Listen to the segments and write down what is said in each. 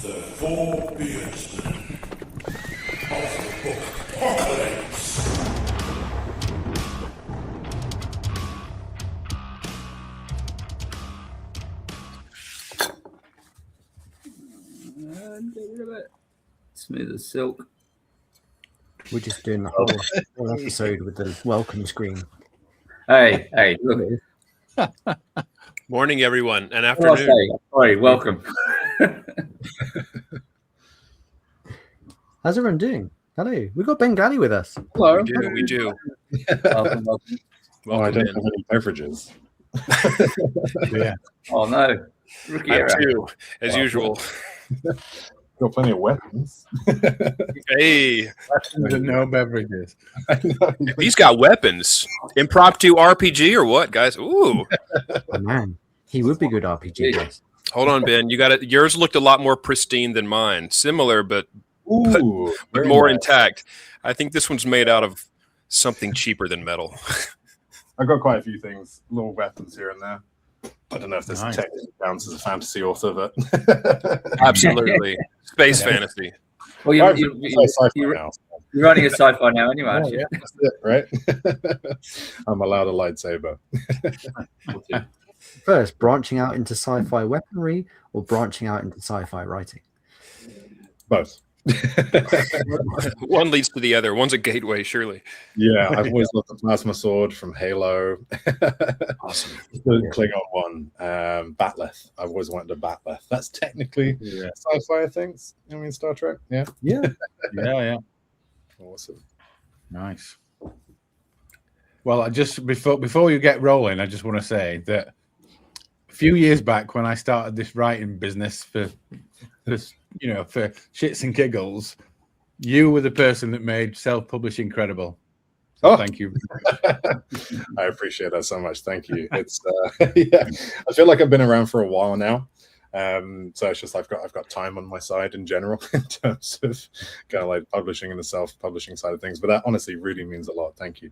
The four beardsmen of the book Apocalypse. Smooth as silk. We're just doing the whole episode with the welcome screen. Hey, look. Morning, everyone, and What do I afternoon. say? Sorry, welcome. How's everyone doing? Hello. We've got Ben Galley with us. Hello. We do. Welcome. I don't in. have any beverages. Yeah. Oh, no. Rookie I have error. two, as usual. Got plenty of weapons. Hey, No beverages. he's got weapons. Impromptu RPG or what, guys? Ooh. Oh, man. He would be good RPG. Guys. Hold on, Ben. You got it. Yours looked a lot more pristine than mine. Similar, but Ooh, very more nice. intact. I think this one's made out of something cheaper than metal. I've got quite a few things, little weapons here and there. I don't know if this Nice. technically counts as a fantasy author, but Absolutely. Space fantasy. Well, I'd you're say sci-fi now. running a sci-fi now anyway, aren't you? That's it, right? I'm allowed a lightsaber. First, branching out into sci-fi weaponry or branching out into sci-fi writing? Both. One leads to the other. One's a gateway, surely. Yeah, I've always loved the plasma sword from Halo. Awesome. The Klingon one, Batleth. I've always wanted a Batleth. That's technically sci-fi, I think. I mean, Star Trek. Yeah. Yeah. Yeah. Awesome. Nice. Well, I just before you get rolling, I just want to say that a few years back when I started this writing business for shits and giggles, you were the person that made self-publishing credible. So thank you. I appreciate that so much. Thank you. It's yeah, I feel like I've been around for a while now. So it's just I've got time on my side in general in terms of kind of like publishing and the self-publishing side of things. But that honestly really means a lot. Thank you.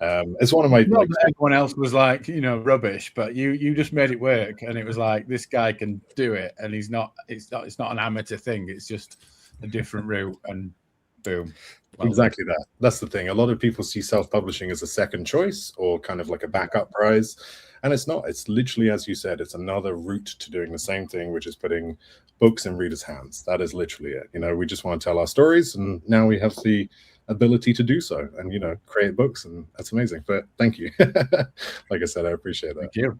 It's one of my Not that everyone else was like, rubbish, but you just made it work, and it was like this guy can do it, and it's not an amateur thing. It's just a different route, and boom. Well, exactly that. That's the thing. A lot of people see self-publishing as a second choice or kind of like a backup prize. And it's not. It's literally, as you said, it's another route to doing the same thing, which is putting books in readers' hands. That is literally it. We just want to tell our stories, and now we have the ability to do so and, create books, and that's amazing. But thank you. Like I said, I appreciate that. Thank you.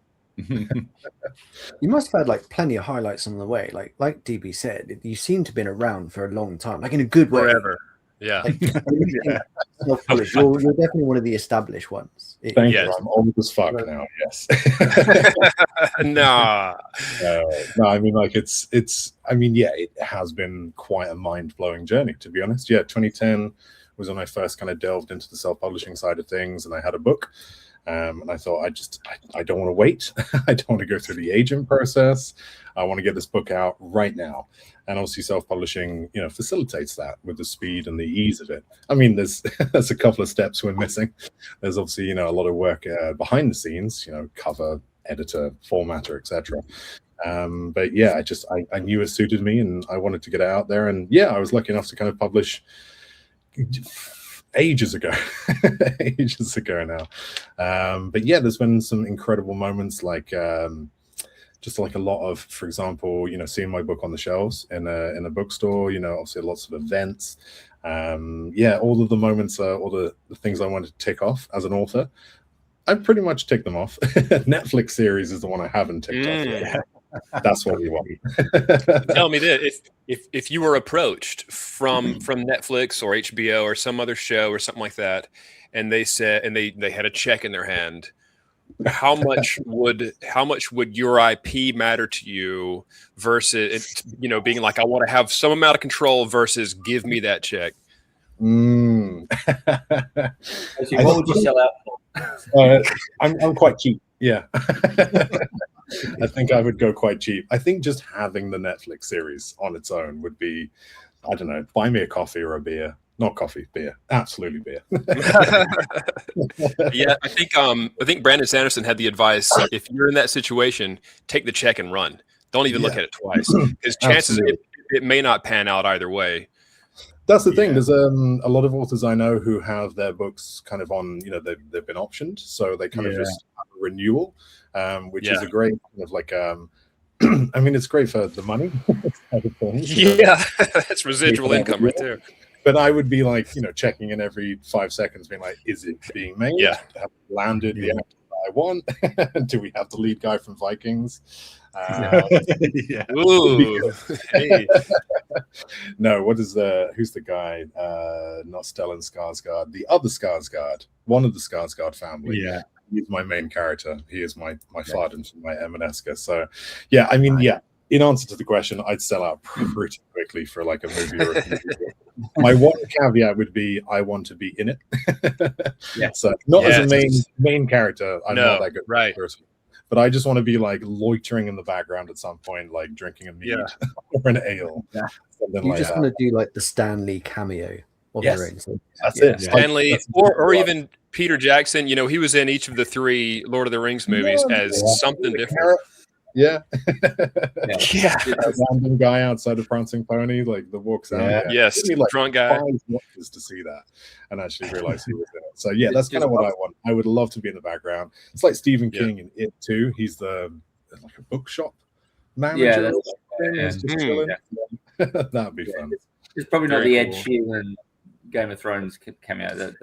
You must have had like plenty of highlights on the way. Like DB said, you seem to have been around for a long time, like in a good way. Forever. Yeah. Self-published. You're definitely one of the established ones. Thank Yes. you. I'm old as fuck now. Yes. Nah. No, I mean, like it has been quite a mind-blowing journey, to be honest. Yeah, 2010 was when I first kind of delved into the self-publishing side of things, and I had a book. And I thought, I don't want to wait. I don't want to go through the agent process. I want to get this book out right now. And obviously self-publishing, facilitates that with the speed and the ease of it. I mean, there's a couple of steps we're missing. There's obviously, a lot of work behind the scenes, cover, editor, formatter, etc. But yeah, I knew it suited me, and I wanted to get it out there. And yeah, I was lucky enough to kind of publish ages ago now. But yeah, there's been some incredible moments, like just like a lot of, for example, seeing my book on the shelves in a bookstore, obviously lots of events. All of the moments, all the things I wanted to tick off as an author, I pretty much ticked them off. Netflix series is the one I haven't ticked off yet. That's what we want. Tell me this: if you were approached from Netflix or HBO or some other show or something like that, and they said, and they had a check in their hand, how much would your IP matter to you versus being like, I want to have some amount of control versus give me that check? Actually, what would you sell out for? I'm quite cheap. Yeah. I think I would go quite cheap. I think just having the Netflix series on its own would be, I don't know, buy me a coffee or a beer. Not coffee, beer. Absolutely beer. Yeah, I think Brandon Sanderson had the advice: if you're in that situation, take the check and run. Don't even look at it twice, because chances it may not pan out either way. That's the thing. There's a lot of authors I know who have their books kind of on, they've been optioned, so they kind of just have a renewal, which is a great kind of like I mean, it's great for the money. Yeah, that's residual income right there. But I would be like, checking in every 5 seconds, being like, is it being made? Yeah. Have we landed the actor I want? Do we have the lead guy from Vikings? Ooh. Hey. No, who's the guy? Not Stellan Skarsgård, the other Skarsgård, one of the Skarsgård family. Yeah. He's my main character. He is my Fardin from my Emaneska. So, yeah, I mean, in answer to the question, I'd sell out pretty quickly for like a movie or a TV. My one caveat would be I want to be in it. So not as a main character. I'm not that good person. But I just want to be like loitering in the background at some point, like drinking a mead or an ale. You just want to do like the Stan Lee cameo of your own. So that's it. Stan Lee, or even Peter Jackson. He was in each of the 3 Lord of the Rings movies as something different. Yeah. That random guy outside of Prancing Pony, like the walks out. Yes, like drunk guy. 5 watches to see that and actually realize he was in it. So that's kind of what I want. I would love to be in the background. It's like Stephen King in It too. He's the like a bookshop manager. Just chilling. That'd be fun. It's probably not the Ed Sheeran Game of Thrones cameo.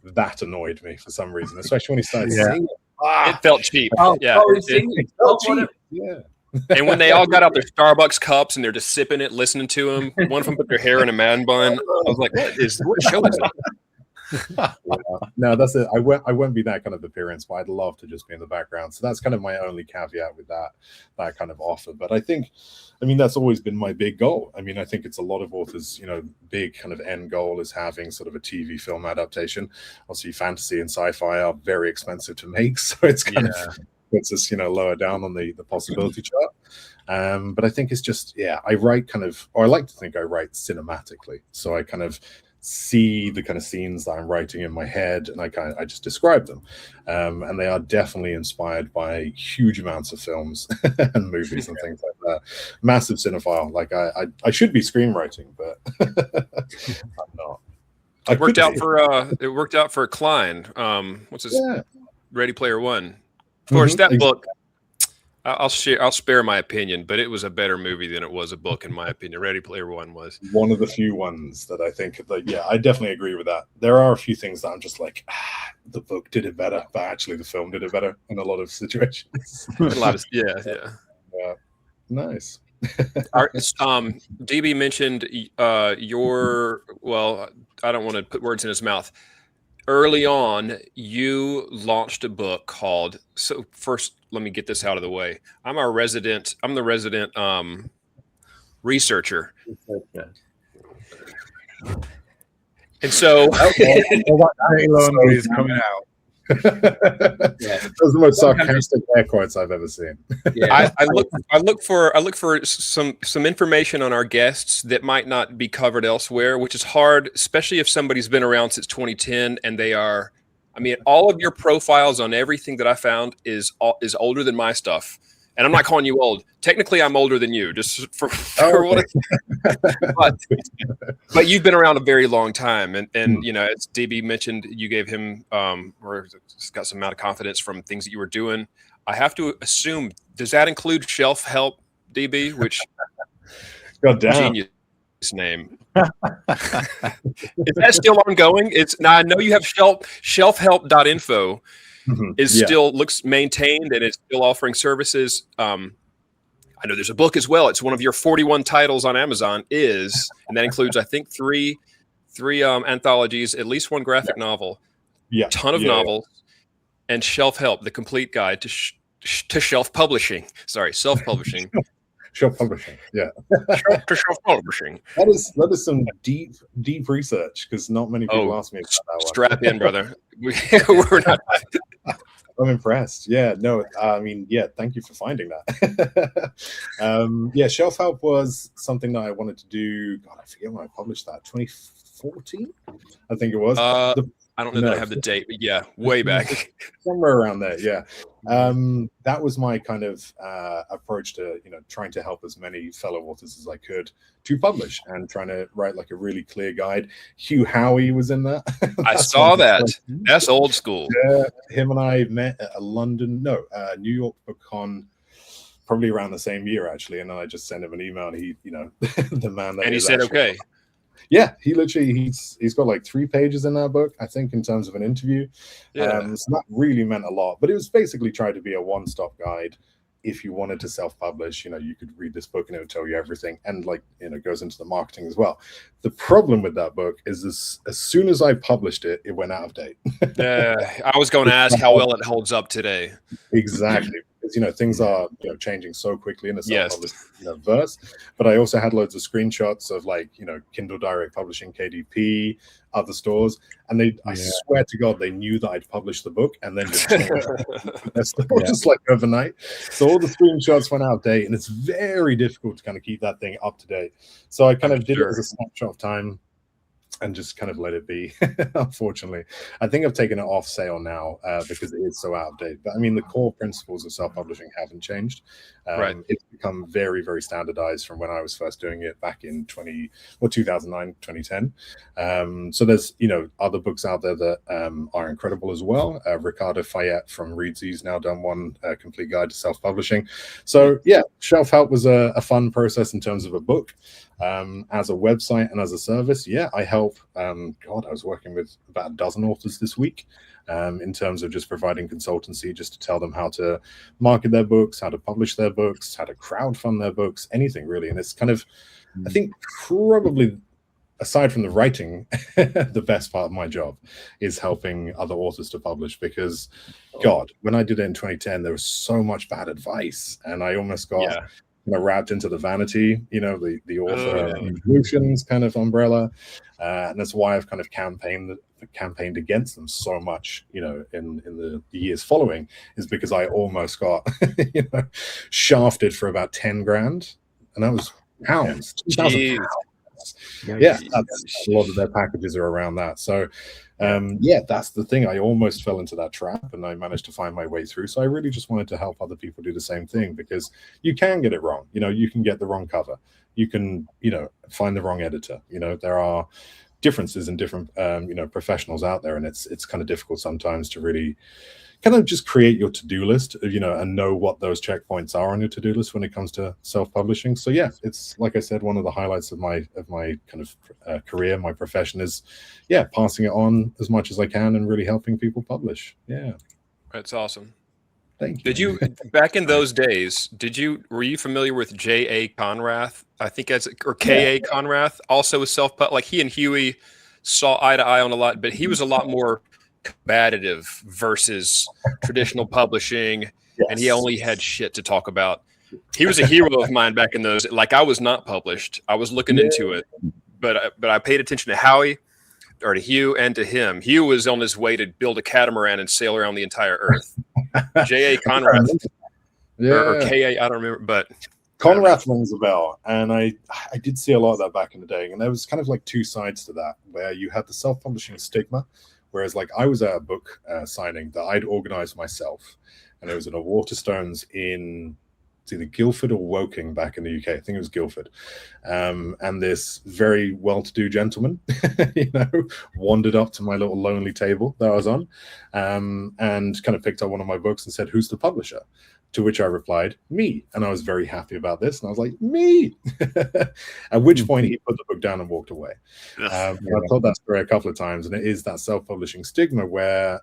That annoyed me for some reason, especially when he started singing. It felt cheap. It felt cheap. Yeah. And when they all got out their Starbucks cups and they're just sipping it, listening to him, one of them put their hair in a man bun. I was like, what show is that? No, that's it. I won't be that kind of appearance, but I'd love to just be in the background. So that's kind of my only caveat with that kind of offer. But I mean, that's always been my big goal. I mean, I think it's a lot of authors, big kind of end goal is having sort of a TV film adaptation. Obviously, fantasy and sci-fi are very expensive to make, so it's kind of puts us, lower down on the possibility chart. But I think it's just, I write I like to think I write cinematically. So I kind of see the kind of scenes that I'm writing in my head, and I just describe them, and they are definitely inspired by huge amounts of films and movies and things like that. Massive cinephile. Like I should be screenwriting, but I'm not. It worked out for Klein. What's his Ready Player One? Of course, that book. I'll spare my opinion, but it was a better movie than it was a book, in my opinion. Ready Player One was one of the few ones that I think, I definitely agree with that. There are a few things that I'm just like, the book did it better, but actually the film did it better in a lot of situations. Nice. DB mentioned I don't want to put words in his mouth. Early on, you launched a book called. So first, let me get this out of the way. I'm the resident researcher, and so is coming out. Those are the most sarcastic air quotes I've ever seen. I look for some information on our guests that might not be covered elsewhere, which is hard, especially if somebody's been around since 2010 and they are. I mean, all of your profiles on everything that I found is older than my stuff, and I'm not calling you old. Technically, I'm older than you, just for what. But you've been around a very long time, and as DB mentioned, you gave him or got some amount of confidence from things that you were doing. I have to assume, does that include Shelf Help, DB? Which genius name. Is that still ongoing? I know you have shelfhelp.info still looks maintained and it's still offering services. I know there's a book as well. It's one of your 41 titles on Amazon and that includes, I think, three anthologies, at least one graphic novel, ton of novels, and Shelf Help, the complete guide to shelf publishing. Sorry, self-publishing. Shelf publishing, to shelf publishing. That is some deep research, because not many people ask me about that one. Strap in, brother. We're not. I'm impressed. Yeah, no, I mean, thank you for finding that. Shelf Help was something that I wanted to do. God, I forget when I published that. 2014, I think it was. I don't know that I have the date, but yeah, way back. Somewhere around there, yeah. That was my kind of approach to, trying to help as many fellow authors as I could to publish and trying to write like a really clear guide. Hugh Howey was in that. I saw that. That's old school. Yeah, him and I met at a New York Book Con, probably around the same year actually. And then I just sent him an email, and he, the man that and he is said, actually, okay. Yeah, he literally he's got like 3 pages in that book, I think, in terms of an interview. Yeah. So that really meant a lot. But it was basically trying to be a one-stop guide. If you wanted to self-publish, you could read this book and it would tell you everything, and it goes into the marketing as well. The problem with that book is this: as soon as I published it, it went out of date. I was going to ask how well it holds up today. Exactly. Because things are changing so quickly in the self-published verse. But I also had loads of screenshots of Kindle Direct Publishing, KDP, other stores, and I swear to God, they knew that I'd published the book and then just changed it. Just like overnight. So all the screenshots went out of date, and it's very difficult to kind of keep that thing up to date. So I kind of did it as a snapshot of time and just kind of let it be. Unfortunately, I think I've taken it off sale now because it is so out of date. But I mean, the core principles of self-publishing haven't changed. Right. It's become very, very standardized from when I was first doing it back in 2009, 2010. So there's other books out there that are incredible as well. Ricardo Fayette from Readsy's now done one complete guide to self-publishing. So yeah, Shelf Help was a fun process in terms of a book. As a website and as a service, I help. I was working with about a dozen authors this week in terms of just providing consultancy, just to tell them how to market their books, how to publish their books, how to crowdfund their books, anything really. And it's kind of, I think, probably aside from the writing, the best part of my job is helping other authors to publish, because God, when I did it in 2010, there was so much bad advice, and I almost got wrapped into the vanity, the author solutions kind of umbrella, and that's why I've kind of campaigned against them so much, in the years following, is because I almost got shafted for about 10 grand, and that was pounds, 2,000 pounds. That's a lot of their packages are around that. So that's the thing. I almost fell into that trap, and I managed to find my way through. So I really just wanted to help other people do the same thing, because you can get it wrong. You can get the wrong cover. You can, find the wrong editor. There are differences in different, professionals out there, and it's kind of difficult sometimes to really kind of just create your to-do list, and know what those checkpoints are on your to-do list when it comes to self-publishing. So it's, like I said, one of the highlights of my kind of career, my profession is, passing it on as much as I can and really helping people publish. Yeah. That's awesome. Thank you. Did you, back in those days, were you familiar with J.A. Conrath? I think or K.A. Conrath, also a like he and Huey saw eye to eye on a lot, but he was a lot more combative versus traditional publishing, and he only had shit to talk about. He was a hero of mine back in those. Like, I was not published. I was looking into it, but I paid attention to Howie, or to Hugh, and to him. Hugh was on his way to build a catamaran and sail around the entire earth. J.A. Conrath, or K.A. I don't remember, but Conrath rings a bell, and I did see a lot of that back in the day, and there was kind of like two sides to that, where you had the self-publishing stigma. Whereas, like, I was at a book signing that I'd organized myself, and it was in a Waterstones in either Guildford or Woking back in the UK. I think it was Guildford. And this very well-to-do gentleman, wandered up to my little lonely table that I was on, and kind of picked up one of my books and said, "Who's the publisher?" To which I replied, "Me." And I was very happy about this. And I was like, "Me." At which point he put the book down and walked away. I've told that story a couple of times, and it is that self-publishing stigma where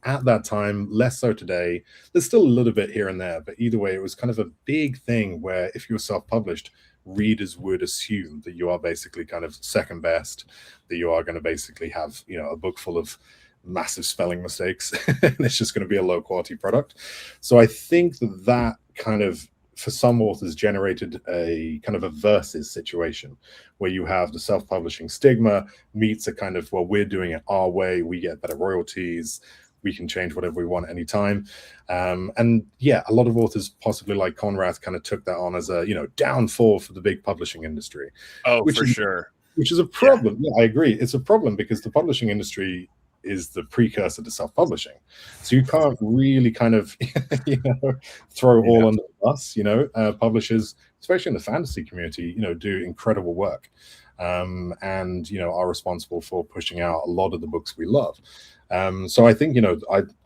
at that time, less so today, there's still a little bit here and there, but either way, it was kind of a big thing where if you were self-published, readers would assume that you are basically kind of second best, that you are going to basically have, a book full of massive spelling mistakes, and it's just going to be a low quality product. So I think that kind of, for some authors, generated a kind of a versus situation where you have the self-publishing stigma meets a kind of, well, we're doing it our way, we get better royalties, we can change whatever we want anytime. And a lot of authors, possibly like Conrath, kind of took that on as a, downfall for the big publishing industry. Oh, for sure. Which is a problem. Yeah, I agree. It's a problem because the publishing industry is the precursor to self-publishing. So you can't really kind of throw all under the bus. Publishers, especially in the fantasy community, do incredible work, and are responsible for pushing out a lot of the books we love. So I think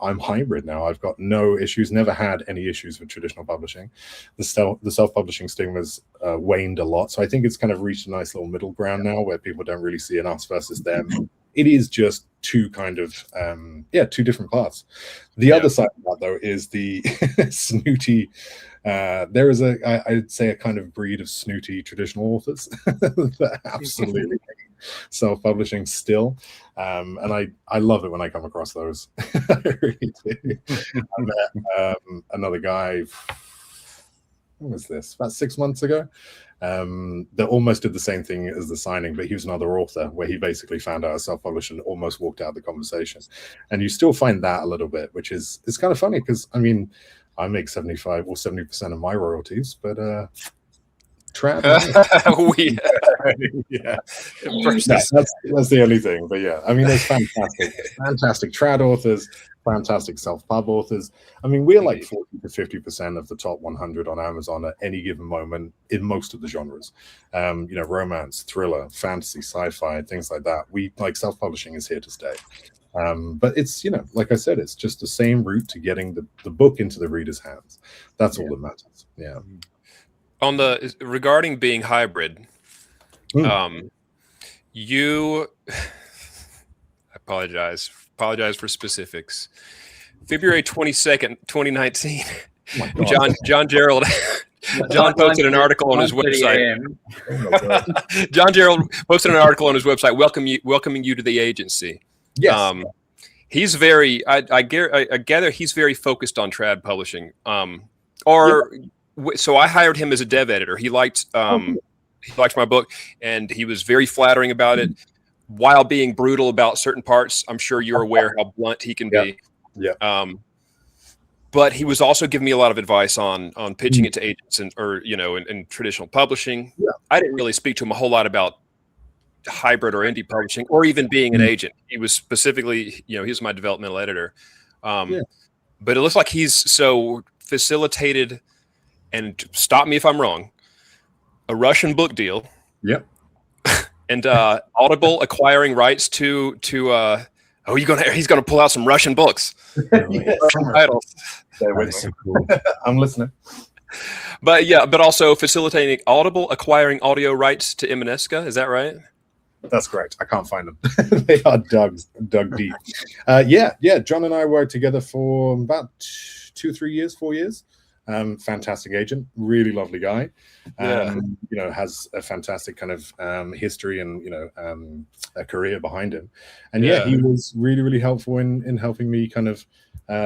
I'm hybrid now. I've got no issues, never had any issues with traditional publishing. The self-publishing stigma's waned a lot, so I think it's kind of reached a nice little middle ground now where people don't really see an us versus them. It is just two kind of two different paths. The other side of that, though, is the snooty. There is I'd say a kind of breed of snooty traditional authors that absolutely self-publishing still, and I love it when I come across those. I really do. I met another guy, when was this, about 6 months ago, that almost did the same thing as the signing, but he was another author where he basically found out a self-published and almost walked out of the conversation. And you still find that a little bit, which is, it's kind of funny because I mean I make 75 or 70% of my royalties, but trad. That's the only thing. But yeah, I mean, there's fantastic trad authors, fantastic self-pub authors. I mean, we're like 40 to 50% of the top 100 on Amazon at any given moment in most of the genres. Romance, thriller, fantasy, sci-fi, things like that. We like self-publishing is here to stay. But it's, like I said, it's just the same route to getting the book into the reader's hands. That's all that matters. Yeah. On the regarding being hybrid, you I apologize for specifics. February 22nd, 2019. John Gerald John posted an article on his website. John Gerald posted an article on his website welcoming you to the agency. Yes. He's very I gather he's very focused on trad publishing. So I hired him as a dev editor. He liked my book, and he was very flattering about it, while being brutal about certain parts. I'm sure you're aware how blunt he can be. Yeah. But he was also giving me a lot of advice on pitching it to agents in traditional publishing. Yeah. I didn't really speak to him a whole lot about hybrid or indie publishing or even being an agent. He was specifically, he was my developmental editor. But it looks like he's so facilitated, and stop me if I'm wrong, a Russian book deal. Yep. And Audible acquiring rights to he's gonna pull out some Russian books. Titles. So cool. I'm listening. But also facilitating Audible acquiring audio rights to Emaneska. Is that right? That's correct. I can't find them. They are dug deep. John and I worked together for about 4 years. Fantastic agent, really lovely guy. Has a fantastic kind of history and a career behind him. And he was really, really helpful in helping me kind of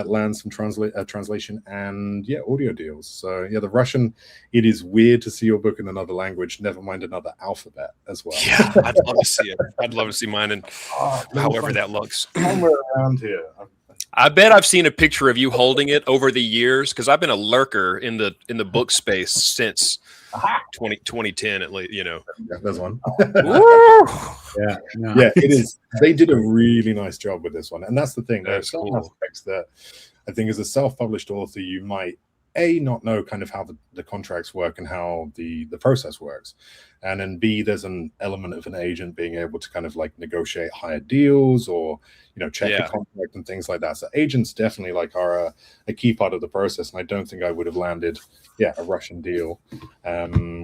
land some translation and audio deals. So the Russian, it is weird to see your book in another language, never mind another alphabet as well. Yeah, I'd love to see it. I'd love to see mine, and however that looks. Somewhere around here. I bet I've seen a picture of you holding it over the years, because I've been a lurker in the book space since 2010 at least. Yeah, there's one. No. Yeah, it is. They did a really nice job with this one, and that's the thing. There's some aspects that I think, as a self-published author, you might not know kind of how the contracts work and how the process works, and then B, there's an element of an agent being able to kind of like negotiate higher deals or check the contract and things like that. So agents definitely are a key part of the process, and I don't think I would have landed a Russian deal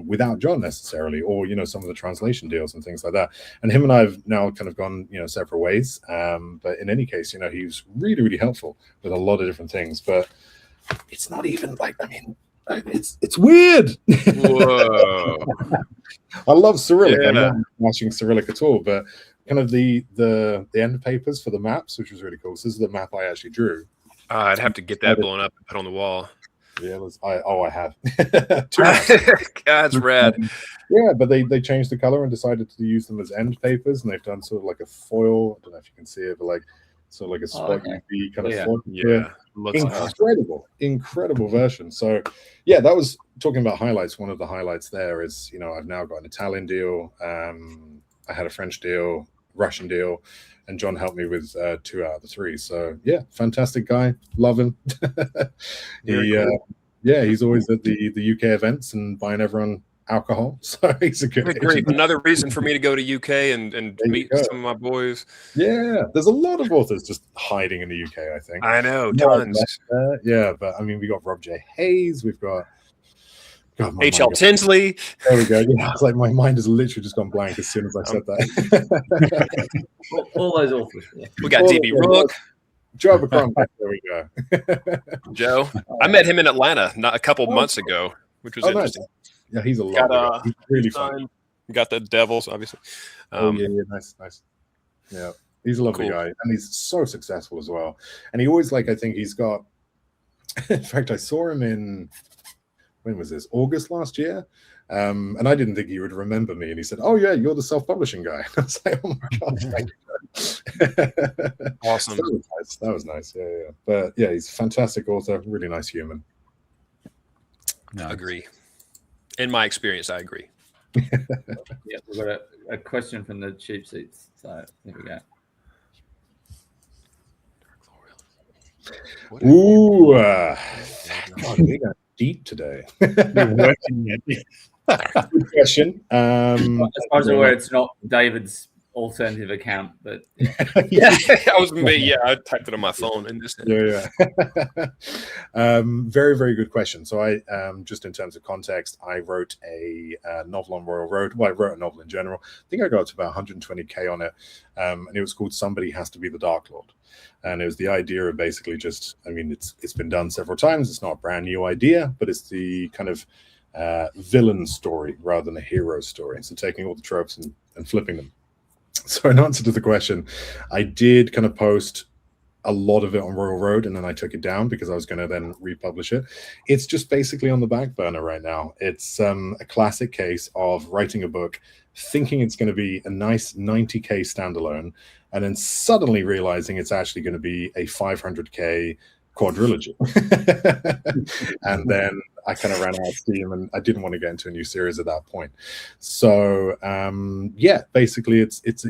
without John necessarily, or some of the translation deals and things like that. And him and I have now kind of gone separate ways, but in any case he's really, really helpful with a lot of different things. But it's not even it's weird. Whoa. I love Cyrillic. I'm not watching Cyrillic at all, but kind of the end papers for the maps, which was really cool. So this is the map I actually drew. I'd have to get that blown up and put on the wall. Yeah, I have. God's rad. Yeah, but they changed the color and decided to use them as end papers, and they've done sort of like a foil. I don't know if you can see it, but like sort of like a spot UV kind of foil. Yeah. Incredible version. So that was talking about highlights. One of the highlights there is I've now got an Italian deal. I had a French deal. Russian deal, and John helped me with 2 out of the 3. So yeah, fantastic guy, love him. He's always at the UK events and buying everyone alcohol. So he's a good Great. Another reason for me to go to UK and meet some of my boys. Yeah, there's a lot of authors just hiding in the UK, I think. I know, tons. Yeah, but I mean, we got Rob J. Hayes, we've got H.L. Tinsley. There we go. Yeah, it's like my mind has literally just gone blank as soon as I said that. all those authors. Yeah. We got D.B. Rook. Joe Abercrombie. There we go. Joe. I met him in Atlanta a couple months ago, which was interesting. Nice. Yeah, he's a lot. He's really fun. Got the Devils, obviously. Nice. Yeah, he's a lovely guy, and he's so successful as well. And he always I think he's got. In fact, I saw him in. When was this? August last year. And I didn't think he would remember me. And he said, "Oh yeah, you're the self-publishing guy." I was like, "Oh my god, thank you." Awesome. That was nice. Yeah. But yeah, he's a fantastic author, really nice human. No. Agree. In my experience, I agree. Yeah, we've got a question from the cheap seats. So here we go. Ooh, God, we got deep today. Good question. As far as I'm aware, it's not David's alternative account, but yeah, I typed it on my phone in this. Yeah. Very, very good question. So I just in terms of context, I wrote a novel on Royal Road. Well, I wrote a novel in general. I think I got to about 120k on it, and it was called Somebody Has to Be the Dark Lord. And it was the idea of basically just, I mean, it's been done several times. It's not a brand new idea, but it's the kind of villain story rather than a hero story. So taking all the tropes and flipping them. So in answer to the question, I did kind of post a lot of it on Royal Road, and then I took it down because I was going to then republish it. It's just basically on the back burner right now. It's a classic case of writing a book, thinking it's going to be a nice 90k standalone, and then suddenly realizing it's actually going to be a 500k quadrilogy. And then I kind of ran out of steam, and I didn't want to get into a new series at that point. So basically it's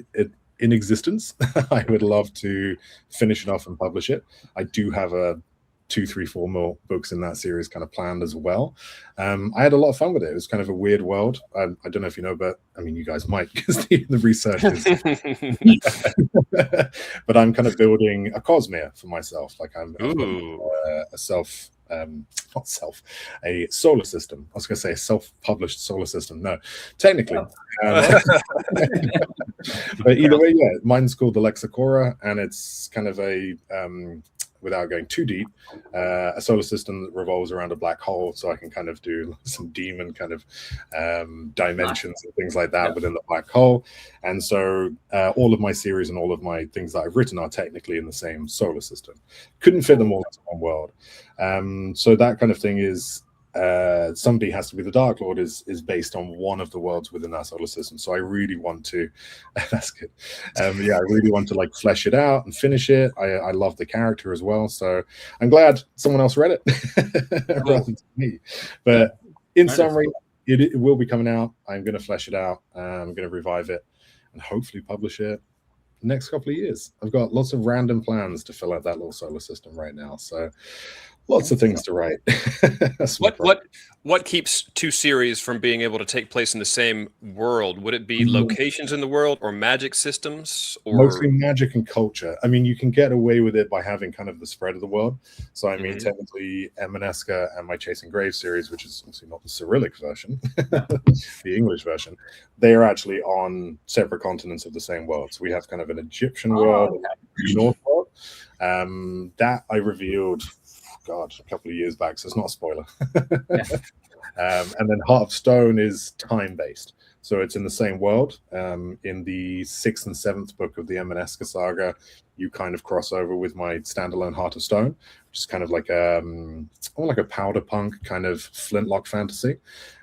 in existence. I would love to finish it off and publish it. I do have 2, 3, 4 more books in that series kind of planned as well. I had a lot of fun with it. It was kind of a weird world. I don't know if you know, but I mean, you guys might because the research is. But I'm kind of building a Cosmere for myself. Like I'm a solar system. I was going to say a self-published solar system. No, technically. But either way, yeah, mine's called the Lexicora, and it's kind of a without going too deep, a solar system that revolves around a black hole, so I can kind of do some demon kind of dimensions and things like that within the black hole. And so all of my series and all of my things that I've written are technically in the same solar system. Couldn't fit them all into one world. So that kind of thing is Somebody Has to Be the Dark Lord is based on one of the worlds within that solar system. So I really want to that's good. I really want to like flesh it out and finish it. I love the character as well, so I'm glad someone else read it rather than me. But in summary, it will be coming out. I'm going to flesh it out. I'm going to revive it and hopefully publish it next couple of years. I've got lots of random plans to fill out that little solar system right now, so lots of things to write. What keeps 2 series from being able to take place in the same world? Would it be locations in the world or magic systems? Or mostly magic and culture. I mean, you can get away with it by having kind of the spread of the world. So I mean, technically Emaneska and my Chasing Graves series, which is obviously not the Cyrillic version, the English version, they are actually on separate continents of the same world. So we have kind of an Egyptian world, North world. That I revealed a couple of years back, so it's not a spoiler. And then Heart of Stone is time-based, so it's in the same world. In the 6th and 7th book of the Emaneska saga, you kind of cross over with my standalone Heart of Stone, which is kind of like a powder punk kind of flintlock fantasy.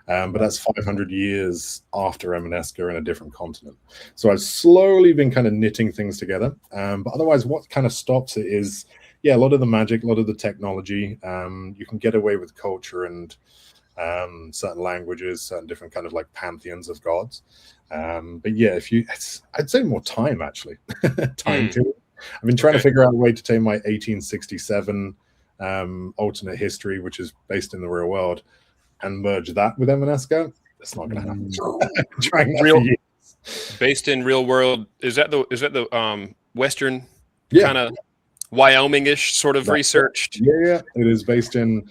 But that's 500 years after Emaneska in a different continent. So I've slowly been kind of knitting things together. But otherwise, what kind of stops it is, a lot of the magic, a lot of the technology. You can get away with culture and certain languages, certain different kind of like pantheons of gods. But yeah, I'd say more time actually. Time too. I've been trying to figure out a way to take my 1867 alternate history, which is based in the real world, and merge that with Emaneska. It's not going to happen. Trying that for years. Based in real world, is that the Western kind of Wyoming-ish sort of researched? Yeah, it is based in.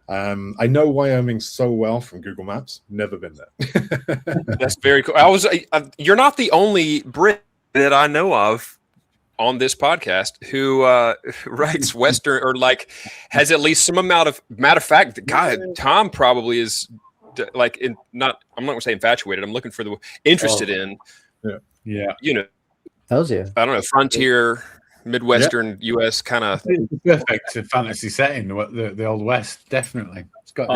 I know Wyoming so well from Google Maps. Never been there. That's very cool. You're not the only Brit that I know of on this podcast who writes Western or like has at least some amount of matter of fact. God, Tom probably is like I'm not going to say infatuated. I'm looking for the interested in. Yeah. You know, Hells yeah. I don't know, frontier, Midwestern U.S. kind of. Perfect fantasy setting. The Old West, definitely. It's got.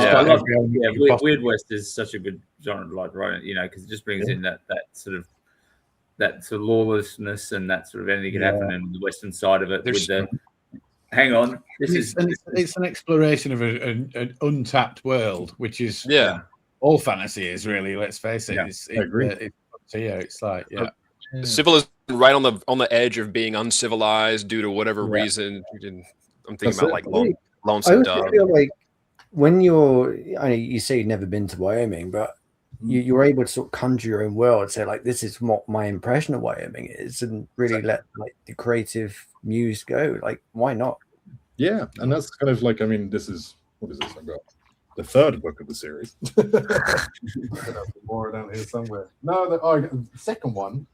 Weird West is such a good genre, like right, because it just brings in that sort of lawlessness and that sort of anything can happen in the Western side of it. Hang on, it's an exploration of an untapped world, which is all fantasy is really. Let's face it. I agree. It's like civilization right on the edge of being uncivilized due to whatever reason. I'm thinking about like Lonesome Dove. I feel like when I know you say you've never been to Wyoming, but you're able to sort of conjure your own world, say like this is what my impression of Wyoming is, and really let like the creative muse go. Like, why not? Yeah, and that's kind of like, I mean, this is what is this? I've got the third book of the series. More down here somewhere. No, the second one.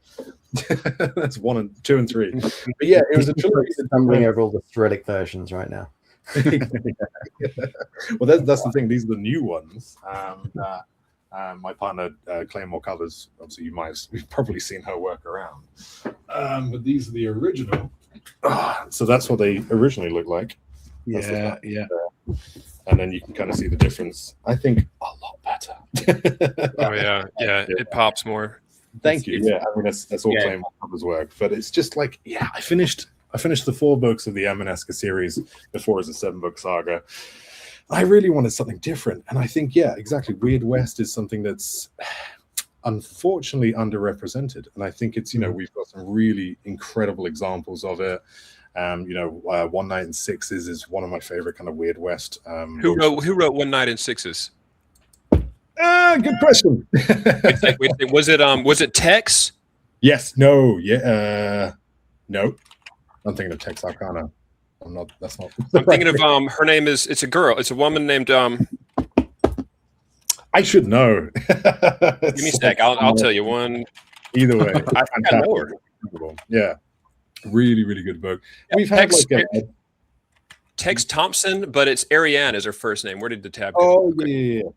That's 1 and 2 and 3. But yeah, it was a trilogy. Stumbling over all the Cyrillic versions right now. Well, that's the thing. These are the new ones that my partner Claymore covers. Obviously, you've probably seen her work around. But these are the original. So that's what they originally look like. Yeah. And then you can kind of see the difference. I think a lot better. Oh yeah, it pops more. Thank you. Yeah, I mean that's all Claymore covers work, but it's just like I finished the 4 books of the Emaneska series before as a 7-book saga. I really wanted something different, and I think exactly. Weird West is something that's unfortunately underrepresented, and I think it's we've got some really incredible examples of it. One Night in Sixes is one of my favorite kind of Weird West. Who wrote One Night in Sixes? Good question. wait, was it Tex? Yes. No. Yeah. No. I'm thinking of Tex Arcana. I'm not. That's not. I'm thinking of her name is. It's a girl. It's a woman named. I should know. Give me a sec. I'll tell you one. Either way, I know her. Yeah. Really, really good book. We've had Tex Thompson, but it's Ariane is her first name. Where did the tab go? Oh,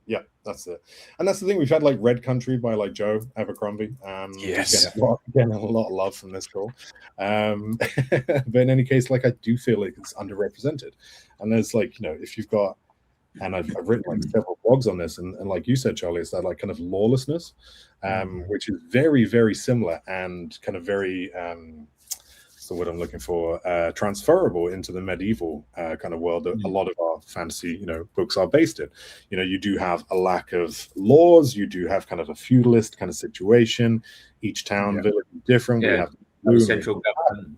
yeah, that's it. And that's the thing. We've had like Red Country by like Joe Abercrombie. Yes, getting a lot of love from this call. But in any case, like I do feel like it's underrepresented. And there's like if you've got, and I've written like several blogs on this, and like you said, Charlie, it's that like kind of lawlessness, which is very, very similar and kind of very. What I'm looking for, transferable into the medieval kind of world that a lot of our fantasy, books are based in. You do have a lack of laws. You do have kind of a feudalist kind of situation. Each town, village is different. We have central government.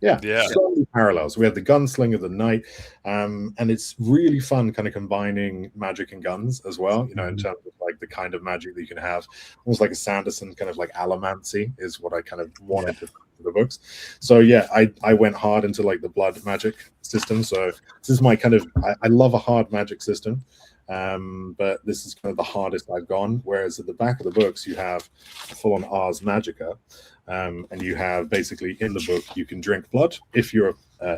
So many parallels. We have the gunslinger, the knight, and it's really fun kind of combining magic and guns as well, in terms of like the kind of magic that you can have. Almost like a Sanderson kind of like allomancy is what I kind of wanted to the books. So I went hard into like the blood magic system. So this is my kind of I love a hard magic system, but this is kind of the hardest I've gone. Whereas at the back of the books you have full on Ars Magica, and you have basically in the book you can drink blood if you're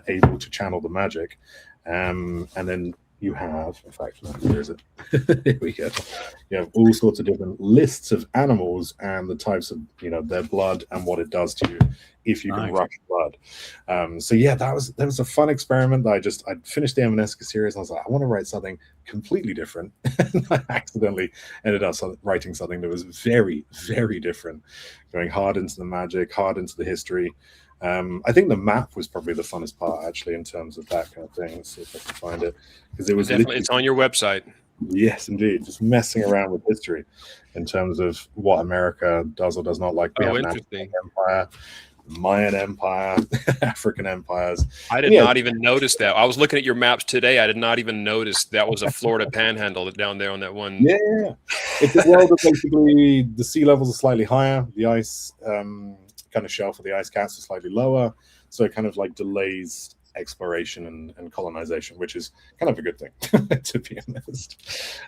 able to channel the magic, and then you have, in fact, where is it? Here we go. You have all sorts of different lists of animals and the types of, their blood and what it does to you if you can rush blood. That was a fun experiment that I finished the Emaneska series and I was like, I want to write something completely different. And I accidentally ended up writing something that was very, very different, going hard into the magic, hard into the history. I think the map was probably the funnest part, actually, in terms of that kind of thing. Let's see if I can find it, because it was definitely it's on your website. Yes, indeed. Just messing around with history in terms of what America does or does not like. We have an interesting. empire, Mayan empire, African empires. I did not even notice that. I was looking at your maps today. I did not even notice that was a Florida panhandle down there on that one. Yeah. It's a world that basically the sea levels are slightly higher. The ice kind of shelf of the ice caps are slightly lower. So it kind of like delays exploration and colonization, which is kind of a good thing, to be honest.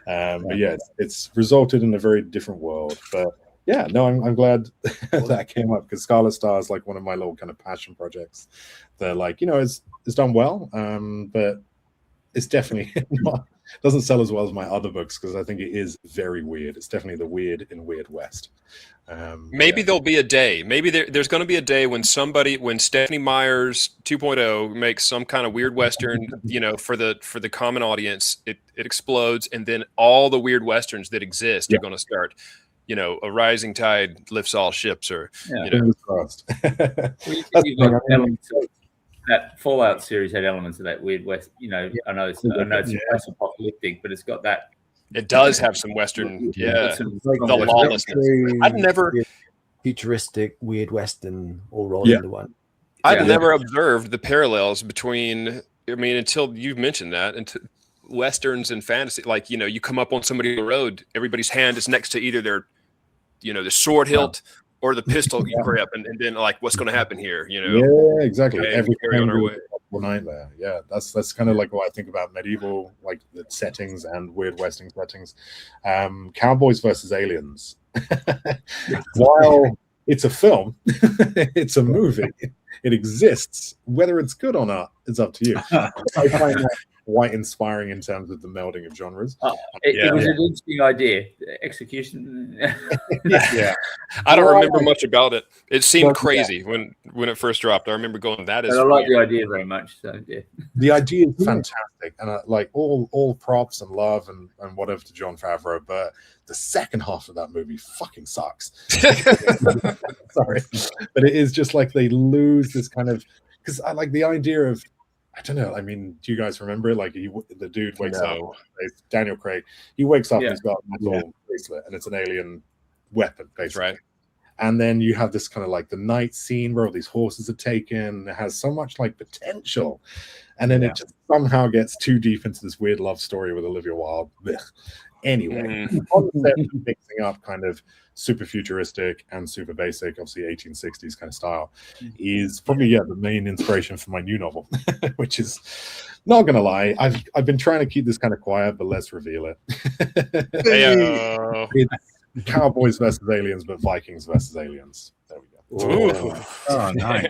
But yeah, it's resulted in a very different world. But yeah, no, I'm glad that came up, because Scarlet Star is like one of my little kind of passion projects. They're like, it's done well, but it's definitely not, doesn't sell as well as my other books, because I think it is very weird. It's definitely the weird in Weird West. Maybe there'll be a day. Maybe there's going to be a day when Stephanie Meyers 2.0 makes some kind of weird Western, for the common audience, it explodes, and then all the weird Westerns that exist are going to start. A rising tide lifts all ships, or that Fallout series had elements of that weird West. I know it's post-apocalyptic, but it's got that. It does have some Western, the lawlessness. I've never futuristic weird Western all rolled into one. I've never observed the parallels between. I mean, until you've mentioned that, into Westerns and fantasy. Like, you come up on somebody on the road, everybody's hand is next to either their, the sword hilt or the pistol grip, and then like, what's going to happen here? Yeah, exactly. Okay, Every carry on our way. Nightmare. Yeah, that's kind of like what I think about medieval, like the settings and weird Western settings. Cowboys versus Aliens. While it's a film, it's a movie. It exists. Whether it's good or not, it's up to you. I find that quite inspiring in terms of the melding of genres. It was an interesting idea. Execution. I don't remember much about it. It seemed crazy when it first dropped. I remember going, "That is." I like the idea very much. So yeah, the idea is fantastic, and like all props and love and whatever to Jon Favreau, but the second half of that movie fucking sucks. Sorry, but it is just like they lose this kind of, because I like the idea of, I don't know. I mean, do you guys remember it? Like the dude wakes up, it's Daniel Craig. He wakes up and he's got a metal bracelet, and it's an alien weapon, basically. Right. And then you have this kind of like the night scene where all these horses are taken. It has so much like potential, and then it just somehow gets too deep into this weird love story with Olivia Wilde. Blech. Anyway, concept of mixing up kind of super futuristic and super basic, obviously 1860s kind of style, is probably the main inspiration for my new novel, which is, not gonna lie, I've been trying to keep this kind of quiet, but let's reveal it. It's Cowboys versus Aliens, but Vikings versus Aliens. There we go. Oh, nice.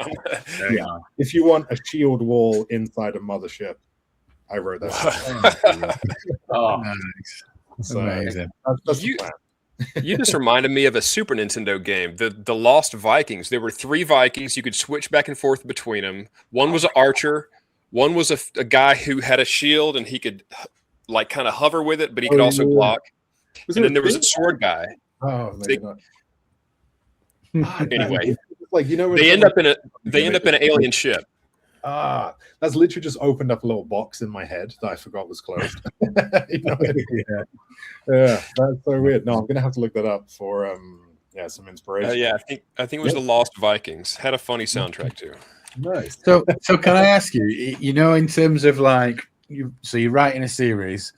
If you want a shield wall inside a mothership, I wrote that. Nice. So amazing. That's the plan. You just reminded me of a Super Nintendo game, the Lost Vikings. There were 3 Vikings. You could switch back and forth between them. One was an archer. One was a guy who had a shield, and he could like kind of hover with it, but he could also block. And then there was a sword guy. Oh, maybe not. Anyway, like they end up in an alien ship. That's literally just opened up a little box in my head that I forgot was closed. Yeah, that's so weird. No, I'm gonna have to look that up for some inspiration. I think it was the Lost Vikings. Had a funny soundtrack too. Nice. So can I ask you? In terms of like you're writing a series.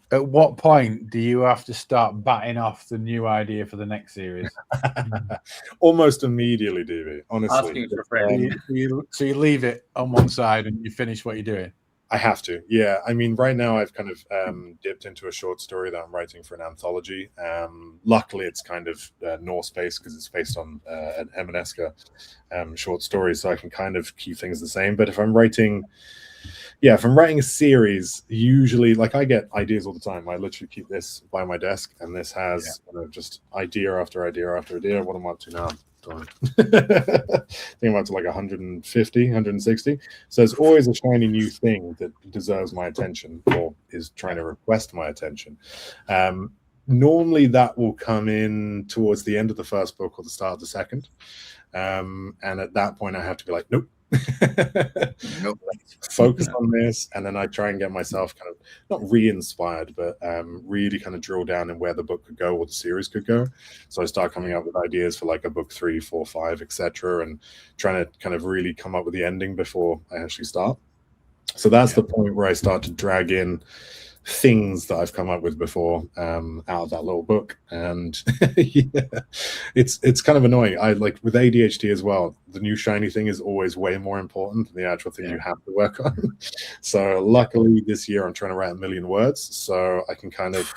At what point do you have to start batting off the new idea for the next series? Almost immediately, DB. Honestly, asking for a friend. So you leave it on one side and you finish what you're doing. I have to. Yeah, I mean, right now I've kind of dipped into a short story that I'm writing for an anthology. Luckily, it's kind of Norse-based because it's based on an Emaneska short story, so I can kind of keep things the same. But if I'm writing a series, usually, like, I get ideas all the time. I literally keep this by my desk, and this has just idea after idea after idea. What am I up to now? I think I'm up to like 150, 160. So it's always a shiny new thing that deserves my attention or is trying to request my attention. Normally that will come in towards the end of the first book or the start of the second. And at that point I have to be like, nope, Nope. Focus on this, and then I try and get myself kind of not re-inspired, but really kind of drill down in where the book could go or the series could go. So I start coming up with ideas for like a book 3, 4, 5, etc., and trying to kind of really come up with the ending before I actually start. So that's the point where I start to drag in things that I've come up with before out of that little book. And yeah, it's kind of annoying. I like with ADHD as well, the new shiny thing is always way more important than the actual thing you have to work on. So luckily this year I'm trying to write 1 million words, so I can kind of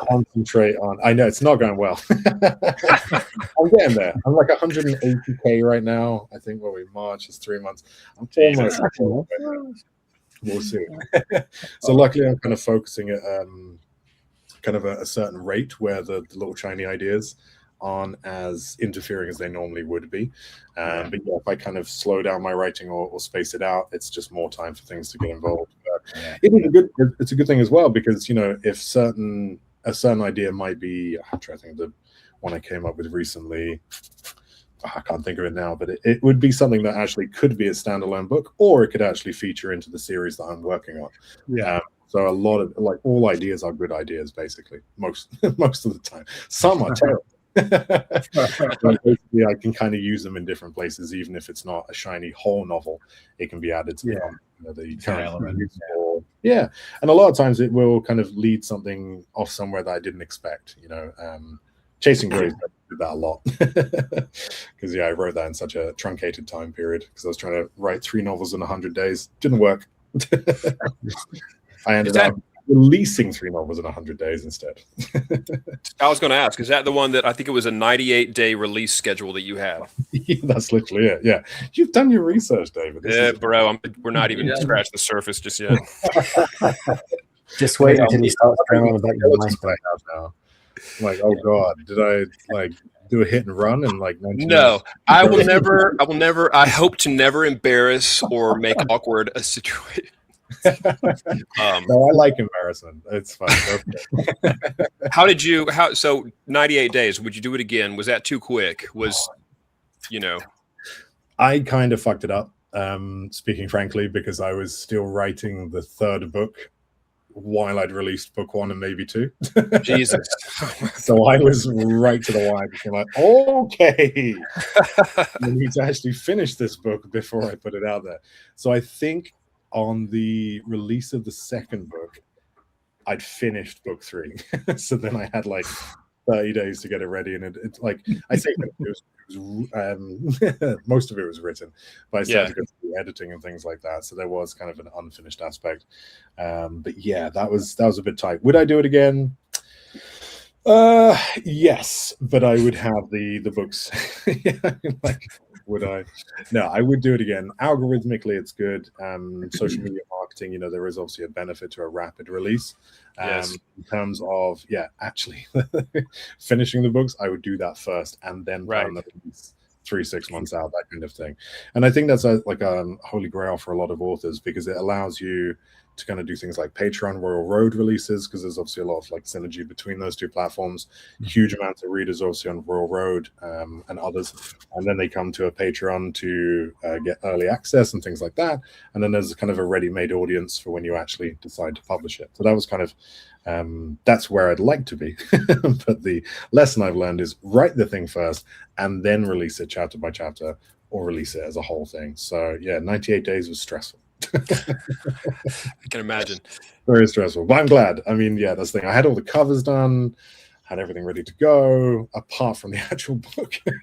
concentrate on. I know it's not going well. I'm getting there. I'm like 180k right now. I think when we March is 3 months. I'm almost. We'll see. So luckily I'm kind of focusing at kind of a certain rate where the little shiny ideas aren't as interfering as they normally would be. But yeah, if I kind of slow down my writing or space it out, it's just more time for things to get involved. But it's a good thing as well, because, you know, if a certain idea might be, I'm trying to think of the one I came up with recently. I can't think of it now, but it would be something that actually could be a standalone book, or it could actually feature into the series that I'm working on. Yeah. So a lot of, like, all ideas are good ideas, basically. Most of the time. Some are terrible. But basically, I can kind of use them in different places, even if it's not a shiny whole novel. It can be added to the current elements. Yeah, and a lot of times it will kind of lead something off somewhere that I didn't expect. You know, Chasing Grace did that a lot, because I wrote that in such a truncated time period, because I was trying to write 3 novels in 100 days. Didn't work. I ended up releasing 3 novels in 100 days instead. I was going to ask, is that the one that I think it was a 98-day release schedule that you have? Yeah, that's literally it. Yeah, you've done your research, David. Bro, we're not even scratched the surface just yet. Just wait until he starts going on about your MySpace now. I'm like, oh god, did I like do a hit and run and like? No, I will never. I hope to never embarrass or make awkward a situation. No, I like embarrassment. It's fun. Okay. So 98 days, would you do it again? Was that too quick? I kind of fucked it up, speaking frankly, because I was still writing the 3rd book while I'd released book 1 and maybe 2. Jesus. So I was right to the wire, being like, okay, I need to actually finish this book before I put it out there. So I think on the release of the 2nd book, I'd finished book 3. So then I had like 30 days to get it ready, and it's like, I say most of it was written, but I started to go through editing and things like that, so there was kind of an unfinished aspect. But yeah, that was a bit tight. Would I do it again? Yes, but I would have the books. Like, would I? No, I would do it again. Algorithmically, it's good. Social media marketing, there is obviously a benefit to a rapid release. In terms of, actually finishing the books, I would do that first, and then plan the release 3-6 months out, that kind of thing. And I think that's like a holy grail for a lot of authors, because it allows you to kind of do things like Patreon Royal Road releases, because there's obviously a lot of like synergy between those 2 platforms. Huge amounts of readers obviously on Royal Road and others, and then they come to a Patreon to get early access and things like that, and then there's kind of a ready-made audience for when you actually decide to publish it. So that was kind of that's where I'd like to be. But the lesson I've learned is write the thing first and then release it chapter by chapter, or release it as a whole thing. So yeah, 98 days was stressful. I can imagine. Very stressful, but I'm glad. I mean, yeah, that's the thing. I had all the covers done, had everything ready to go, apart from the actual book. You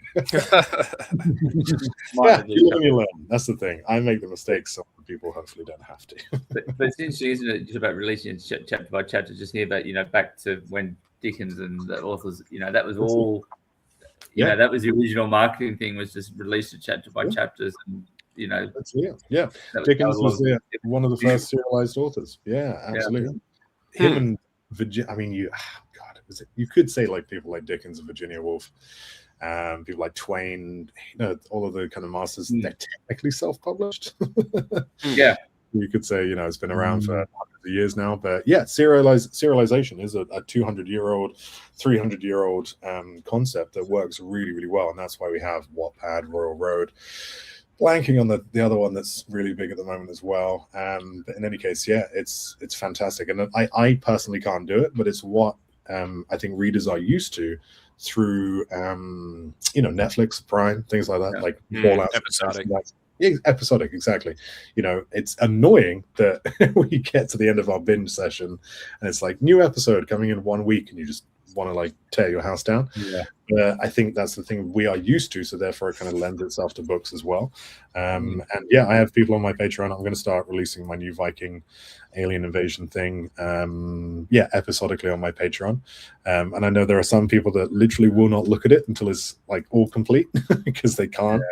live and you learn. That's the thing. I make the mistakes, so people hopefully don't have to. but it's interesting, isn't it, just about releasing chapter by chapter, just hear about, back to when Dickens and the authors, that was all, that was the original marketing thing, was just release it chapter by chapters, and Dickens was one of the first serialized authors. Yeah, absolutely. Him and Virginia. I mean, you could say like people like Dickens and Virginia Woolf, people like Twain. All of the kind of masters. They're technically self-published. Yeah, you could say it's been around for hundreds of years now. But yeah, serialization is a 200-year-old, 300-year-old concept that works really, really well, and that's why we have Wattpad, Royal Road. blanking on the other one that's really big at the moment as well. But in any case, yeah, it's fantastic, and I personally can't do it, but it's what I think readers are used to through Netflix, Prime, things like that, like Fallout, episodic. Episodic, exactly. It's annoying that we get to the end of our binge session and it's like new episode coming in 1 week, and you just want to like tear your house down. I think that's the thing we are used to, so therefore it kind of lends itself to books as well. And yeah, I have people on my Patreon. I'm going to start releasing my new Viking alien invasion thing episodically on my Patreon, and I know there are some people that literally will not look at it until it's like all complete because they can't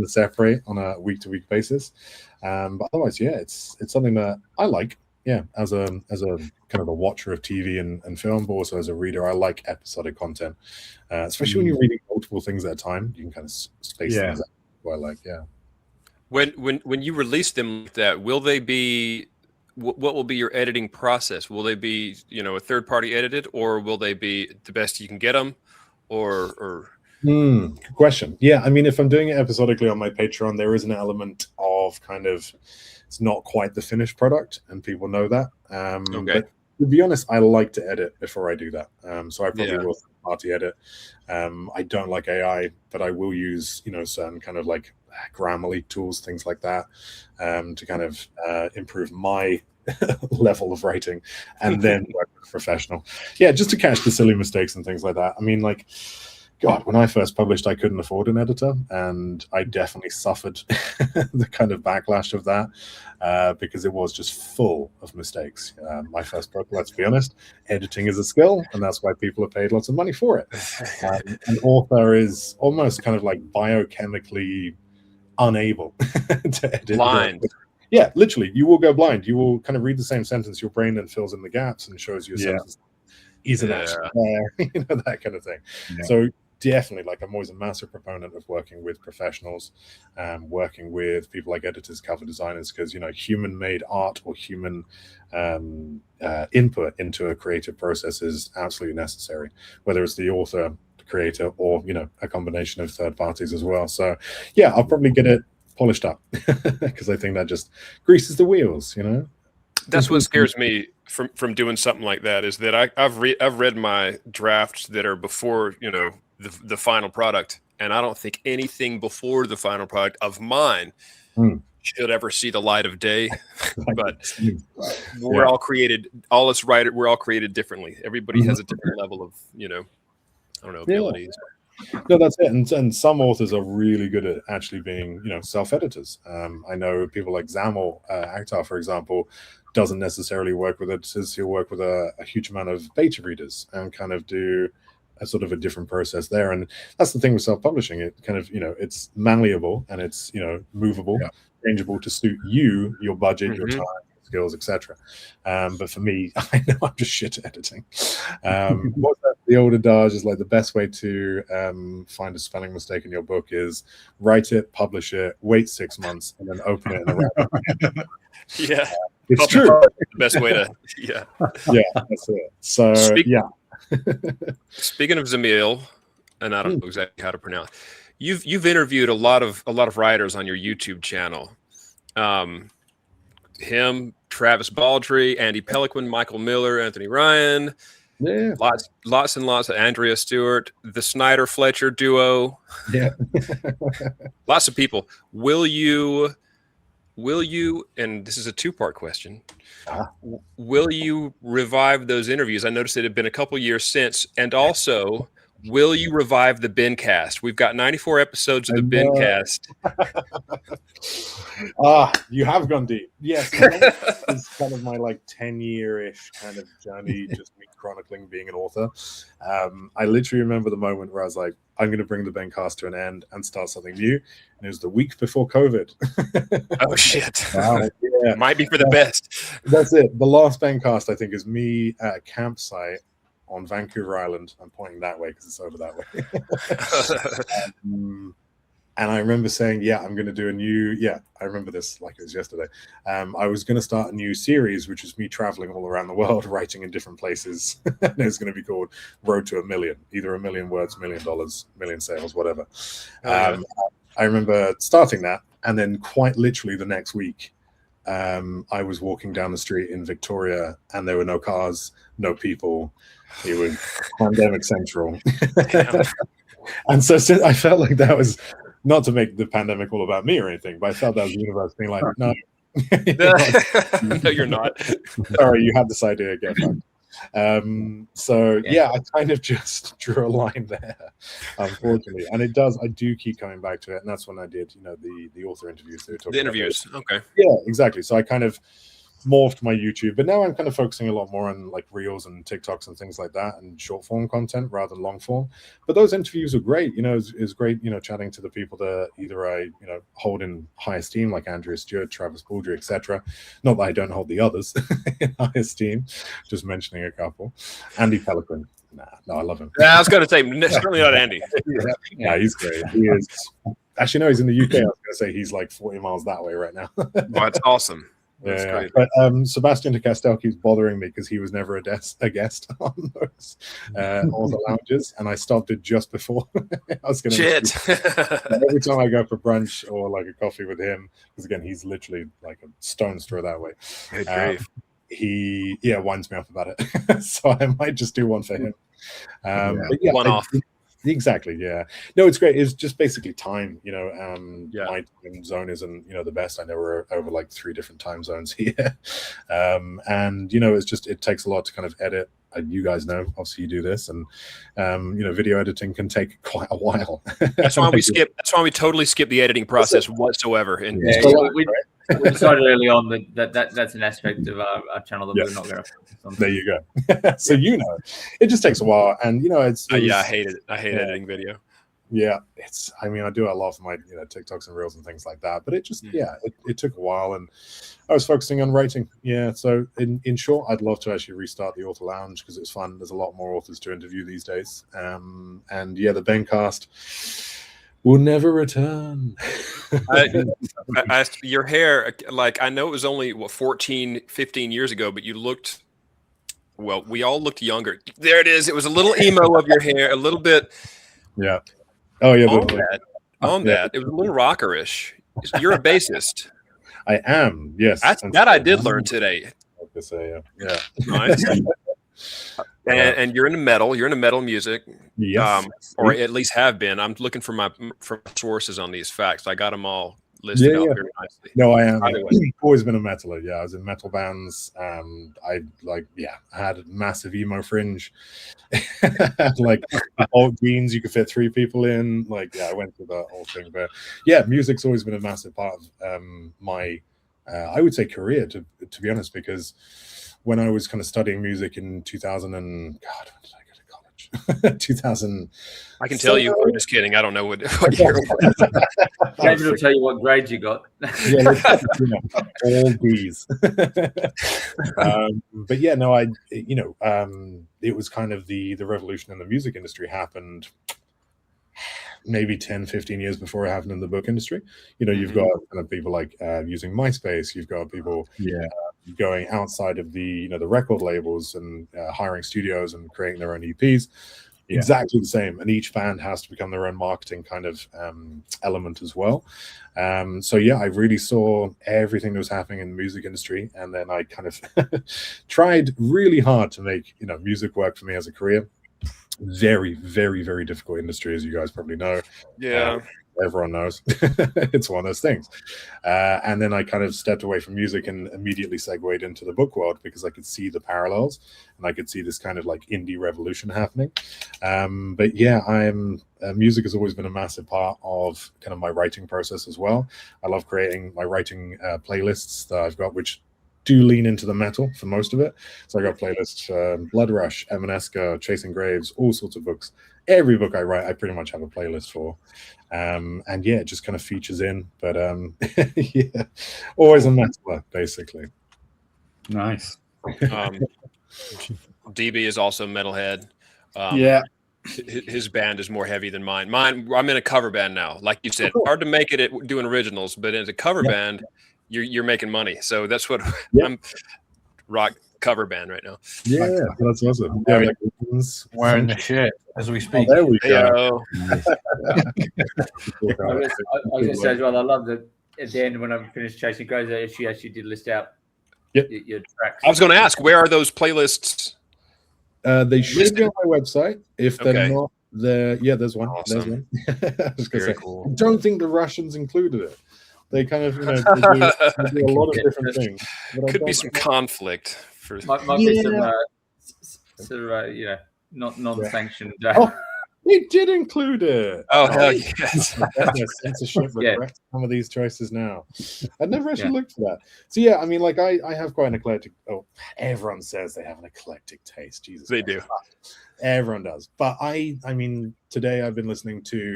separate on a week-to-week basis. But otherwise, yeah, it's something that I like. Yeah, as a kind of a watcher of TV and film, but also as a reader, I like episodic content, especially when you're reading multiple things at a time. You can kind of space things out. What I like, yeah. When you release them like that, will they be? What will be your editing process? Will they be a third party edited, or will they be the best you can get them, or? Good question. Yeah, I mean, if I'm doing it episodically on my Patreon, there is an element of kind of it's not quite the finished product, and people know that. But to be honest, I like to edit before I do that. So I probably will party edit. I don't like AI, but I will use certain kind of like Grammarly tools, things like that, to kind of improve my level of writing, and then work with a professional. Yeah, just to catch the silly mistakes and things like that. I mean, like, God, when I first published, I couldn't afford an editor, and I definitely suffered the kind of backlash of that because it was just full of mistakes. My first book, let's be honest, editing is a skill, and that's why people are paid lots of money for it. An author is almost kind of like biochemically unable to edit. Blind. Yeah, literally, you will go blind. You will kind of read the same sentence, your brain then fills in the gaps and shows you a sentence isn't actually there, that kind of thing. So definitely, like, I'm always a massive proponent of working with professionals, working with people like editors, cover designers, because human-made art or human input into a creative process is absolutely necessary, whether it's the author, the creator, or a combination of third parties as well. So yeah, I'll probably get it polished up because I think that just greases the wheels. That's what scares me from doing something like that, is that I've read my drafts that are before the final product, and I don't think anything before the final product of mine should ever see the light of day. But we're all created, all us writers, we're all created differently. Everybody has a different level of abilities. No, that's it. And some authors are really good at actually being self-editors. I know people like Zamel Akhtar, for example, doesn't necessarily work with editors. He'll work with a huge amount of beta readers and kind of do a sort of a different process there. And that's the thing with self-publishing. It kind of it's malleable, and it's movable, changeable to suit you, your budget, your time, skills, etc. But for me, I know I'm just shit at editing. What's that? The old adage is like the best way to find a spelling mistake in your book is write it, publish it, wait 6 months, and then open it in a wrap. It's true. The best way to that's it. So Speaking of Zamil, and I don't know exactly how to pronounce, you've interviewed a lot of writers on your YouTube channel. Him, Travis Baldry, Andy Peliquin, Michael Miller, Anthony Ryan, lots and lots of Andrea Stewart, the Snyder Fletcher duo. Lots of people. Will you, and this is a two-part question, will you revive those interviews? I noticed it had been a couple years since. And also, will you revive the Ben cast? We've got 94 episodes of the Ben cast. You have gone deep. Yes, it's kind of my 10-year-ish kind of journey, just me chronicling being an author. I literally remember the moment where I was like, I'm going to bring the Ben cast to an end and start something new. And it was the week before COVID. Oh, shit. Wow, yeah. Might be for the best. That's it. The last Ben cast, I think, is me at a campsite on Vancouver Island. I'm pointing that way because it's over that way. And I remember saying, I'm going to do a new, I remember this like it was yesterday. I was going to start a new series, which is me traveling all around the world, writing in different places. And it's going to be called Road to a Million, either $1 million words, $1 million, million sales, whatever. I remember starting that, and then quite literally the next week, I was walking down the street in Victoria, and there were no cars, no people. It was pandemic central. And so since I felt like that was, not to make the pandemic all about me or anything, but I felt that was the universe being like, no, no, you're not. Sorry, you had this idea, get fucked. So yeah, I kind of just drew a line there, unfortunately, and I do keep coming back to it, and that's when I did, the author interviews. The interviews, okay. Yeah, exactly. So I kind of morphed my YouTube, but now I'm kind of focusing a lot more on like reels and TikToks and things like that, and short form content rather than long form. But those interviews are great. It's great, chatting to the people that either I hold in high esteem, like Andrea Stewart, Travis Baldry, etc. Not that I don't hold the others in high esteem, just mentioning a couple. Andy Pelican. No, I love him. Yeah, I was going to say certainly not Andy. Yeah, he's great. He is. Actually, no, he's in the UK. I was going to say he's like 40 miles that way right now. Well, that's awesome. That's great. But Sebastian de Castel keeps bothering me because he was never a guest on those author lounges, and I stopped it just before I was going to. Shit. Every time I go for brunch or like a coffee with him, because again, he's literally like a stone's throw that way. He winds me up about it, so I might just do one for him. One off. Exactly. Yeah. No, it's great. It's just basically time. My time zone isn't the best. I know we're over like 3 different time zones here, and it takes a lot to kind of edit. You guys know, obviously, you do this, and video editing can take quite a while. That's why we skip. That's why we totally skip the editing process whatsoever. And we decided early on that's an aspect of our channel that we're not going to focus on. There you go. So it just takes a while, and it's I hate it. I hate editing video. Yeah, I do a lot for my TikToks and reels and things like that, but it just it took a while, and I was focusing on writing. Yeah, so in short, I'd love to actually restart the author lounge because it's fun. There's a lot more authors to interview these days, and the Bencast will never return. Your hair, like, I know it was only 14, 15 years ago, but you looked, well, we all looked younger. There it is. It was a little emo of your hair, a little bit. Yeah. Oh yeah. On that. It was a little rockerish. You're a bassist. I am. Yes. That I did learn today. To say, yeah. Nice. And you're into metal. You're into metal music. Yes. Or at least have been. I'm looking for my sources on these facts. I got them all listed out very nicely. No, I am. I've always been a metaler. Yeah, I was in metal bands. I had a massive emo fringe. Like old jeans you could fit 3 people in. I went through the whole thing. But yeah, music's always been a massive part of my I would say career, to be honest, because when I was kind of studying music in 2000 and God, when did I go to college? 2000. I can tell you. I'm just kidding. I don't know what year it was. David will tell you what grade you got. All D's. But yeah, no, it was kind of the revolution in the music industry happened maybe 10, 15 years before it happened in the book industry. You've got kind of people like using MySpace. You've got people going outside of the the record labels and hiring studios and creating their own EPs. Exactly the same, and each band has to become their own marketing kind of element as well. So yeah, I really saw everything that was happening in the music industry, and then I kind of tried really hard to make music work for me as a career. Very, very, very difficult industry, as you guys probably know. Yeah. Everyone knows. It's one of those things. And then I kind of stepped away from music and immediately segued into the book world because I could see the parallels and I could see this kind of like indie revolution happening. But yeah, music has always been a massive part of kind of my writing process as well. I love creating my writing playlists that I've got, which do lean into the metal for most of it. So I got playlists for Blood Rush, Emaneska, Chasing Graves, all sorts of books. Every book I write, I pretty much have a playlist for. And yeah, it just kind of features in. But yeah, always a metaler, basically. Nice. DB is also metalhead. Yeah. His band is more heavy than mine. I'm in a cover band now. Like you said, hard to make it at doing originals, but as a cover band, you're making money. So that's what I'm rock cover band right now. Yeah, that's awesome. Yeah, Beans. Wearing the shit as we Oh, speak. there we go. Heyo. I was going to say as well, I love that at the end when I finished chasing crows, she actually did list out Yep. your tracks. I was going to ask, where are those playlists? They should be on my website. If they're Okay. not there, yeah, there's one. Awesome. There's one. I was gonna Very say, cool. I don't think the Russians included it. They kind of, they do a lot of different things. But I Could be don't some think- conflict. For Might be some sort of not non-sanctioned. Oh, they did include it. Oh, hell yes. Censorship Yeah. regrets some of these choices now. I'd never actually Yeah. looked for that. So yeah, I mean, like I have quite an eclectic. Oh, everyone says they have an eclectic taste. Jesus, They Christ. do. Everyone does. But I mean, today I've been listening to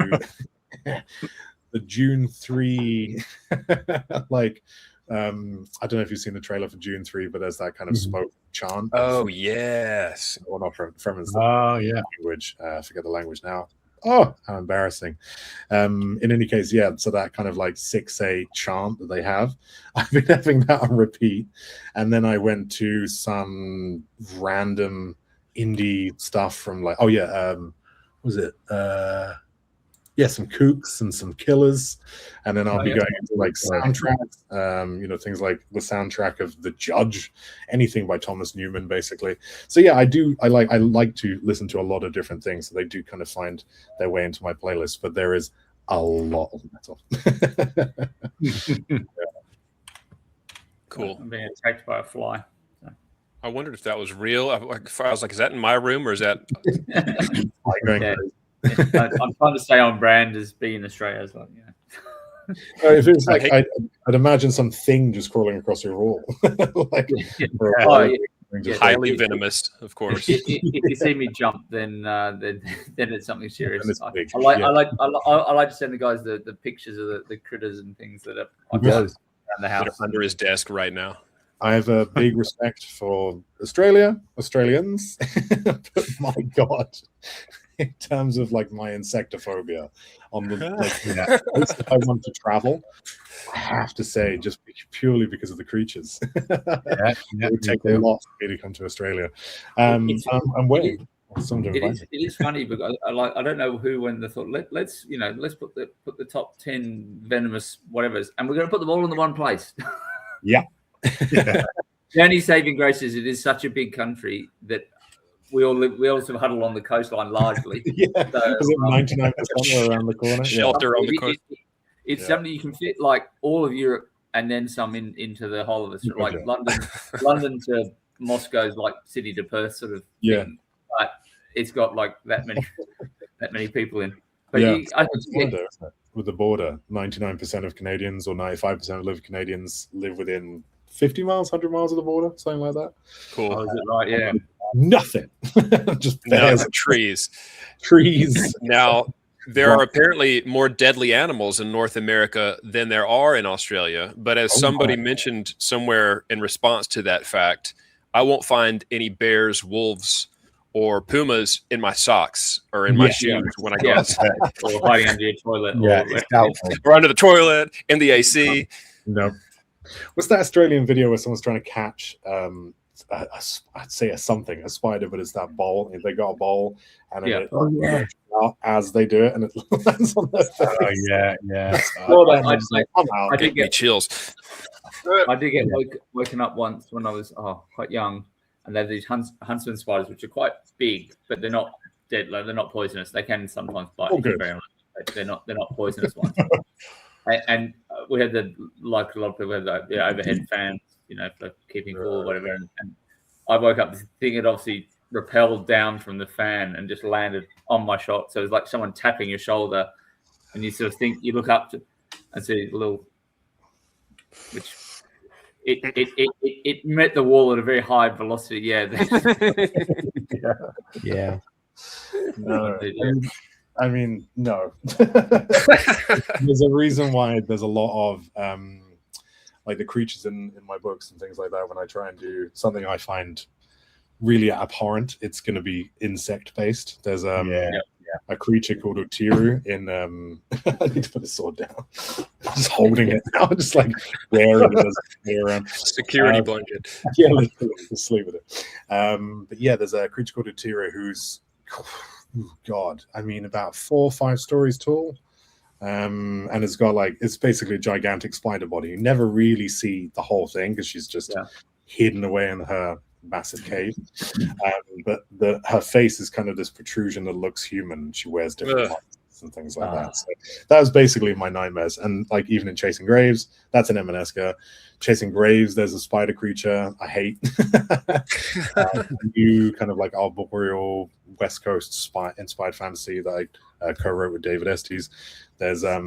the June 3 like I don't know if you've seen the trailer for June 3, but there's that kind of smoke chant. Oh, yes. Well, not from his Oh, yeah. language. I forget the language now. Oh, how embarrassing. In any case, yeah, so that kind of like 6A chant that they have, I've been having that on repeat. And then I went to some random indie stuff from like, oh yeah, what was it? Yeah, some Kooks and some Killers, and then I'll be going into like soundtracks, things like the soundtrack of The Judge, anything by Thomas Newman, basically. So yeah, I like to listen to a lot of different things, so they do kind of find their way into my playlist. But there is a lot of metal. Cool. I'm being attacked by a fly. I wondered if that was real. I was like, is that in my room or is that? Yeah. I'm trying to stay on brand as being Australia as well. If it's like I'd imagine something just crawling across your wall, like Highly venomous, of course. If you see me jump, then it's something serious. It's big. I like to send the guys the pictures of the critters and things that are around the house. They're under his desk right now. I have a big respect for Australians, but my God, in terms of like my insectophobia on the place if I want to travel, I have to say just purely because of the creatures. It would take a lot for me to come to Australia. I'm waiting. It is funny because I don't know who when they thought let's put the top 10 venomous whatever's and we're going to put them all in the one place. Yeah. The only saving grace is it is such a big country that we all sort of huddle on the coastline largely. Yeah, so, 99% around the corner. Shelter on the coast. It's something you can fit like all of Europe and then some into the whole of it. Sort of like London to Moscow's like city to Perth sort of thing. But it's got like that many people in. But with the border, 99% of Canadians or 95% of Canadians live within 50 miles, 100 miles of the border, something like that. Cool. Oh, is it right? Yeah. Nothing. Just trees. Trees. Now, there are apparently more deadly animals in North America than there are in Australia. But as somebody mentioned somewhere in response to that fact, I won't find any bears, wolves, or pumas in my socks or in my shoes when I go outside. Or hiding under your toilet. Or under the toilet, in the AC. No. What's that Australian video where someone's trying to catch, I'd say a spider, but it's that bowl. They got a bowl and it out as they do it and it lands on their face. Oh, yeah. I did get chills. I did get woken up once when I was quite young. And they have these huntsman spiders, which are quite big, but they're not deadly. They're not poisonous. They can sometimes bite. They're not poisonous ones. And we had like a lot of people had the overhead fans, for keeping cool or whatever. And I woke up, this thing had obviously repelled down from the fan and just landed on my shot. So it was like someone tapping your shoulder, and you sort of think you look up and see a little, which. It met the wall at a very high velocity. Yeah. Yeah. No. I mean, no. There's a reason why there's a lot of like the creatures in my books and things like that. When I try and do something I find really abhorrent, it's going to be insect based. There's a creature called Utiru in I need to put the sword down. I'm just holding it now, just like wearing it as around. Security blanket. Yeah, literally, just sleep with it. But yeah, there's a creature called Utiru who's God, I mean, about 4 or 5 stories tall. And it's got like, it's basically a gigantic spider body. You never really see the whole thing because she's just hidden away in her massive cave. But her face is kind of this protrusion that looks human. She wears different masks and things like that. So that was basically my nightmares. And like even in Chasing Graves, that's an Emaneska. Chasing Graves, there's a spider creature I hate. New kind of like arboreal West Coast inspired fantasy that I co-wrote with David Estes. There's a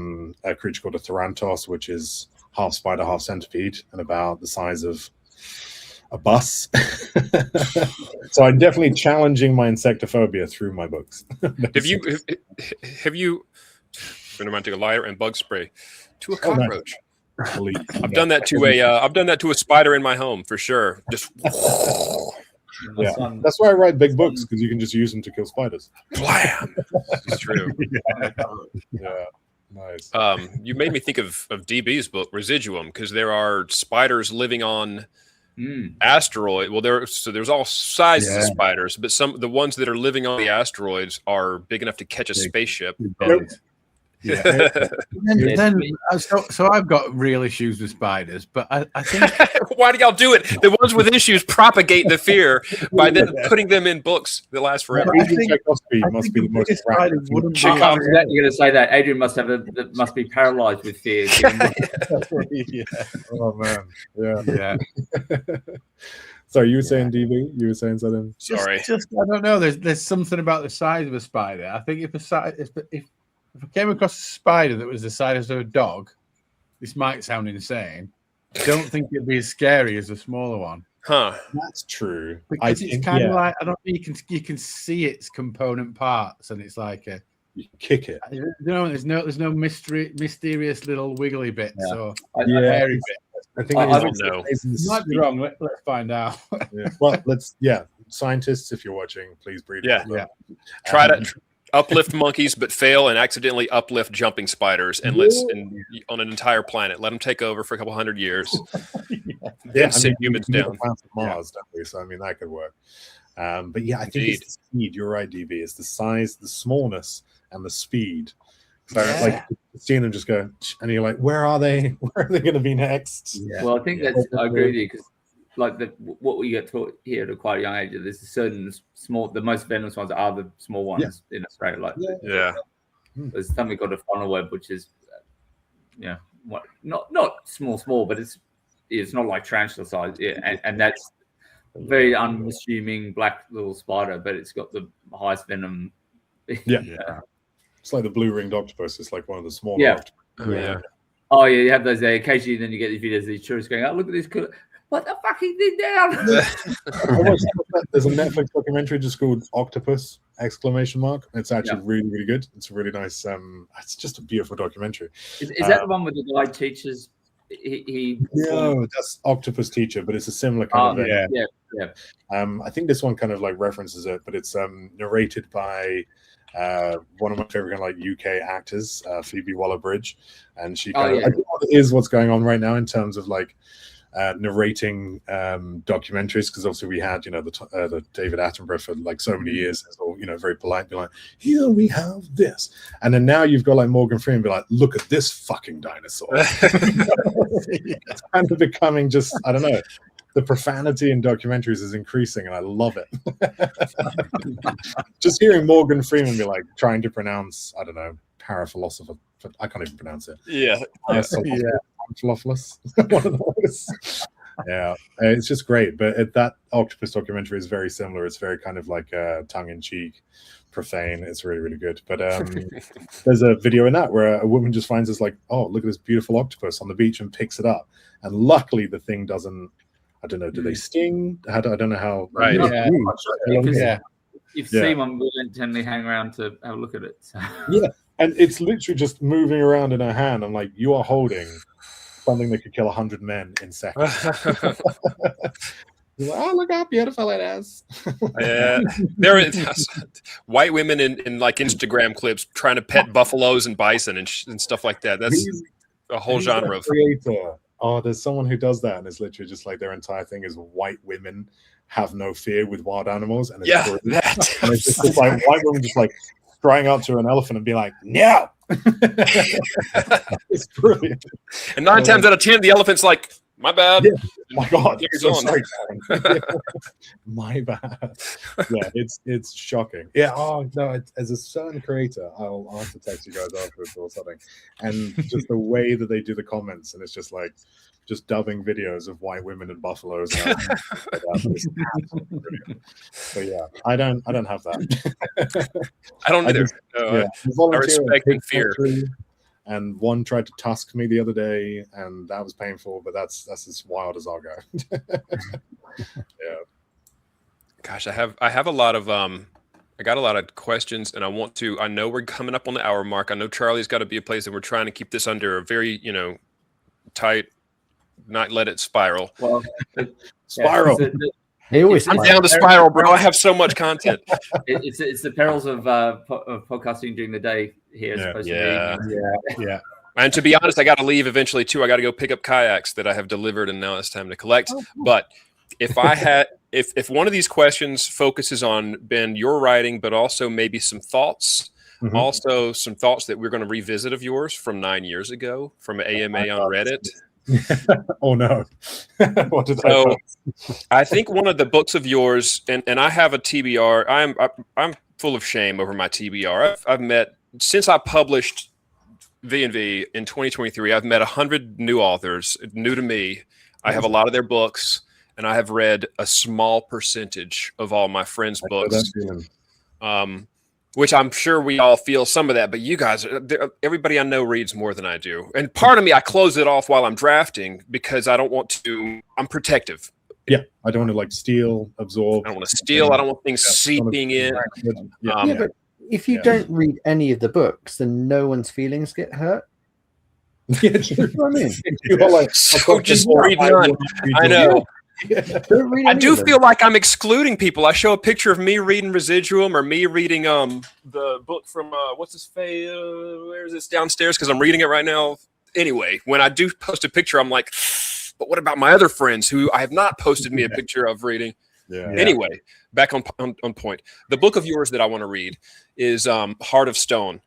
creature called a Thrantos, which is half spider, half centipede, and about the size of a bus. So I'm definitely challenging my insectophobia through my books. Have you been romantic a liar and bug spray to a cockroach? I've done that to a spider in my home for sure. Just yeah, that's why I write big books, because you can just use them to kill spiders. Blam! It's true. Yeah, nice. You made me think of DB's book Residuum, because there are spiders living on asteroid. Well, there's all sizes of spiders, but the ones that are living on the asteroids are big enough to catch a spaceship. Yeah. So I've got real issues with spiders, but I think why do y'all do it? The ones with issues propagate the fear by then putting them in books that last forever. I think must be the most You're going to say that Adrian must be paralyzed with fear. Oh man, yeah. So you were saying DB? You were saying something? Sorry, just I don't know. There's something about the size of a spider. I think if I came across a spider that was the size of a dog, this might sound insane. I don't think it'd be as scary as a smaller one. Huh? That's true. Because it's kind of like, I don't know, you can see its component parts, and it's like you can kick it. You know, there's no mysterious little wiggly bits. Yeah. So hairy bit. I think I don't know. Might be wrong. Let's find out. Well, scientists, if you're watching, please breed. Try to uplift monkeys, but fail and accidentally uplift jumping spiders, and on an entire planet. Let them take over for a couple hundred years. And send humans down. Mars, definitely. So I mean that could work. But yeah, I think it's the speed. You're right, DB. It's the size, the smallness, and the speed. So like seeing them just go, and you're like, where are they? Where are they going to be next? Yeah. Well, I think I agree with you, because like what we get taught here at a quite a young age, there's certain the most venomous ones are the small ones in Australia. Like there's something called a funnel web, which is not small, but it's not like tarantula size. Yeah, and that's very unassuming black little spider, but it's got the highest venom. It's like the blue-ringed octopus. It's like one of the smaller octopus. Oh yeah, you have those there. Occasionally, then you get these videos of these tourists going, "Oh, look at this! What the fuck is this down?" There's a Netflix documentary just called Octopus! ! It's actually really, really good. It's a really nice. It's just a beautiful documentary. Is that the one with the guy teaches? No, that's Octopus Teacher, but it's a similar kind of thing. I think this one kind of like references it, but it's narrated by one of my favorite kind of like UK actors, Phoebe Waller-Bridge, and she kind of is what's going on right now in terms of like narrating documentaries, because obviously we had the David Attenborough for like so many years, or very polite, be like, here we have this, and then now you've got like Morgan Freeman be like, look at this fucking dinosaur. It's kind of becoming just, I don't know, the profanity in documentaries is increasing, and I love it. Just hearing Morgan Freeman be like trying to pronounce, I don't know, paraphilosopher, I can't even pronounce it. Paraphilosopher. One of those. It's just great. But that Octopus documentary is very similar. It's very kind of like tongue-in-cheek, profane. It's really, really good. But there's a video in that where a woman just finds this like, oh, look at this beautiful octopus on the beach, and picks it up. And luckily the thing doesn't, I don't know, do they sting? I don't know how. Right. If you see one, we'll intently hang around to have a look at it. So. Yeah. And it's literally just moving around in her hand. I'm like, you are holding something that could kill 100 men in seconds. You're like, oh, look how beautiful it is. There is white women in like Instagram clips trying to pet buffaloes and bison and stuff like that. That's a whole genre of creator. Oh, there's someone who does that, and it's literally just like their entire thing is white women have no fear with wild animals, and it's brilliant. And it's just like white women just like striding up to an elephant and be like, no. It's brilliant. And 9 times out of 10, the elephant's like, my bad. Yeah. My God, so sorry. My bad. Yeah, it's shocking. Yeah. Oh no, as a certain creator, I'll have to text you guys afterwards or something. And just the way that they do the comments, and it's just like just dubbing videos of white women and buffaloes. So yeah, I don't have that. I don't either. I respect and fear. And one tried to tusk me the other day, and that was painful. But that's as wild as I'll go. Yeah. Gosh, I have a lot of I got a lot of questions, and I know we're coming up on the hour mark. I know Charlie's got to be a place, and we're trying to keep this under a very tight, not let it spiral. Well, spiral. I'm down the spiral, bro. I have so much content. It's the perils of podcasting during the day here. As opposed to Yeah. And to be honest, I got to leave eventually too. I got to go pick up kayaks that I have delivered, and now it's time to collect. But if I had, if one of these questions focuses on, Ben, your writing, but also maybe some thoughts, also some thoughts that we're going to revisit of yours from 9 years ago from AMA on Reddit. Oh no. What did I think one of the books of yours, and I have a TBR. I'm full of shame over my TBR. I've met, since I published V&V in 2023, I've met 100 new authors, new to me. I have a lot of their books, and I have read a small percentage of all my friends' books. Which I'm sure we all feel some of that, but you guys, everybody I know reads more than I do. And part of me, I close it off while I'm drafting because I don't want to, I'm protective. Yeah, I don't want to like steal, absorb. I don't want to steal. I don't want things seeping in. But if you don't read any of the books, then no one's feelings get hurt. Yeah, true. I mean, You're like, so just read none. I know. I do feel like I'm excluding people. I show a picture of me reading Residuum or me reading the book from what's his face? Where is this downstairs? Because I'm reading it right now. Anyway, when I do post a picture, I'm like, but what about my other friends who I have not posted me a picture of reading? Yeah. Anyway, back on point. The book of yours that I want to read is Heart of Stone.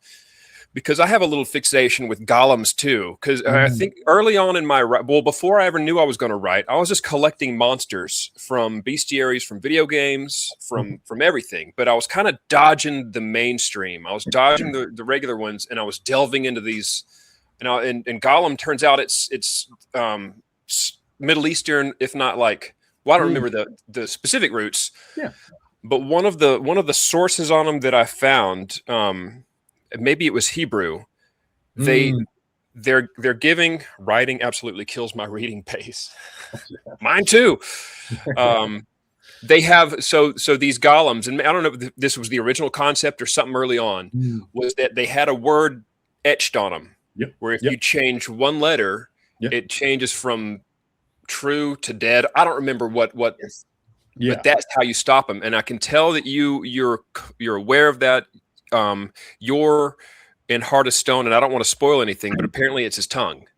Because I have a little fixation with golems too. Because I think early on in my before I ever knew I was going to write, I was just collecting monsters from bestiaries, from video games, from everything. But I was kind of dodging the mainstream. I was dodging the regular ones, and I was delving into these. And golem turns out it's Middle Eastern, if not like. Well, I don't remember the specific roots. Yeah. But one of the sources on them that I found. Maybe it was Hebrew. They're giving writing absolutely kills my reading pace. Mine too. They have so these golems, and I don't know if this was the original concept or something early on, was that they had a word etched on them. Yep. Where if you change one letter, it changes from true to dead. I don't remember what. Yeah. But that's how you stop them, and I can tell that you're aware of that. You're in Heart of Stone, and I don't want to spoil anything, but apparently it's his tongue.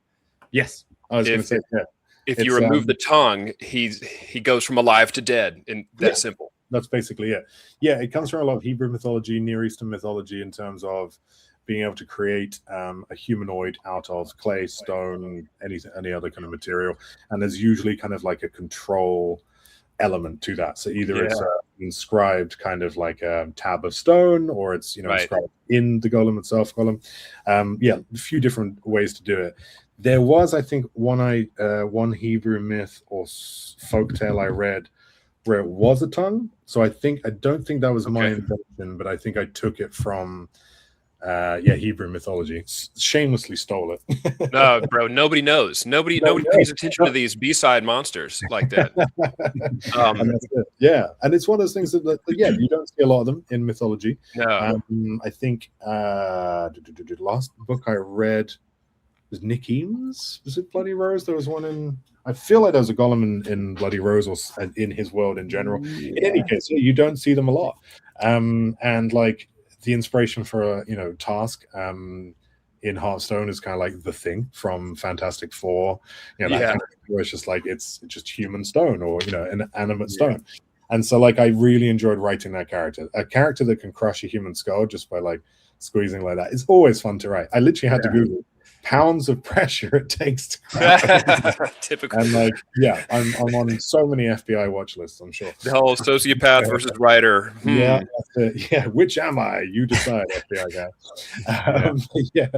Yes, I was going to say that. If you remove the tongue, he goes from alive to dead, and that's simple. That's basically it. Yeah, it comes from a lot of Hebrew mythology, Near Eastern mythology, in terms of being able to create a humanoid out of clay, stone, any other kind of material, and there's usually kind of like a control element to that. So either it's inscribed kind of like a tab of stone, or it's inscribed in the golem itself. A few different ways to do it. There was, I think, one Hebrew myth or folktale I read where it was a tongue. So I don't think that was my invention, but I think I took it from Hebrew mythology. Shamelessly stole it. No, bro, nobody knows. Nobody pays attention to these B-side monsters like that. And that's it. Yeah, and it's one of those things that you don't see a lot of them in mythology. No. I think the last book I read was Nick Eames. Was it Bloody Rose? There was one in I feel like there's a golem in Bloody Rose or in his world in general. Yeah. In any case, you don't see them a lot. And like the inspiration for Task in Hearthstone is kind of like the Thing from Fantastic Four. That kind of thing where it's just like it's just human stone or an animate stone. And so like I really enjoyed writing that character. A character that can crush a human skull just by like squeezing like that. It's always fun to write. I literally had to Google pounds of pressure it takes to craft. Typical. And like, yeah, I'm on so many FBI watch lists, I'm sure. The whole sociopath versus writer. Yeah, that's it. Yeah, which am I? You decide, FBI guy. Yeah.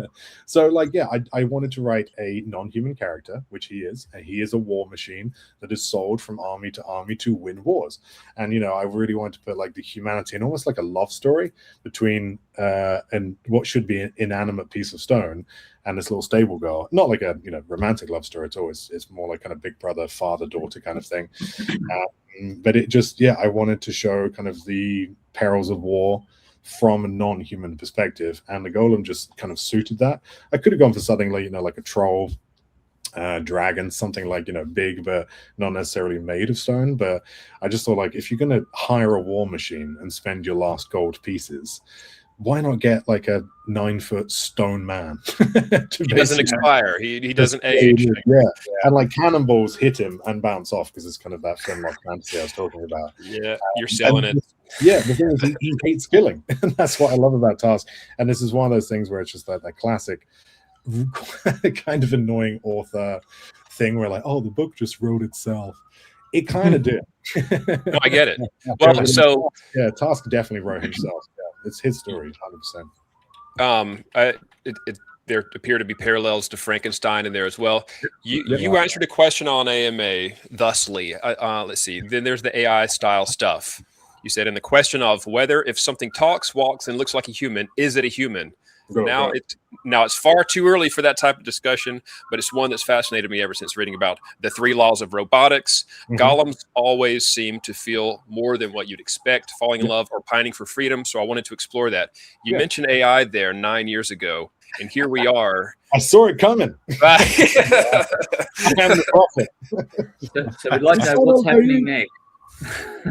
So like, yeah, I wanted to write a non-human character, which he is. And he is a war machine that is sold from army to army to win wars. And I really wanted to put like the humanity and almost like a love story between and what should be an inanimate piece of stone and this little stable girl. Not like a romantic love story at all. It's more like kind of big brother, father, daughter kind of thing. But it just, I wanted to show kind of the perils of war from a non-human perspective, and the golem just kind of suited that. I could have gone for something like like a troll, dragon, something like big but not necessarily made of stone. But I just thought like if you're going to hire a war machine and spend your last gold pieces, why not get like a 9-foot stone man? He doesn't expire. He doesn't age. Yeah. And like cannonballs hit him and bounce off because it's kind of that Flintlock fantasy I was talking about. Yeah, you're selling it. Yeah, the thing is he hates killing. And that's what I love about Task. And this is one of those things where it's just that classic kind of annoying author thing where like, oh, the book just wrote itself. It kind of did. No, I get it. Well, so yeah, Task definitely wrote himself. Yeah, it's his story, 100%. There appear to be parallels to Frankenstein in there as well. You answered a question on AMA thusly. Let's see. Then there's the AI style stuff. You said in the question of whether if something talks, walks, and looks like a human, is it a human? Now it's far too early for that type of discussion, but it's one that's fascinated me ever since reading about the 3 laws of robotics. Golems always seem to feel more than what you'd expect, falling in love or pining for freedom. So I wanted to explore that. You mentioned AI there 9 years ago, and here we are. I saw it coming. So we'd like to know what's happening next.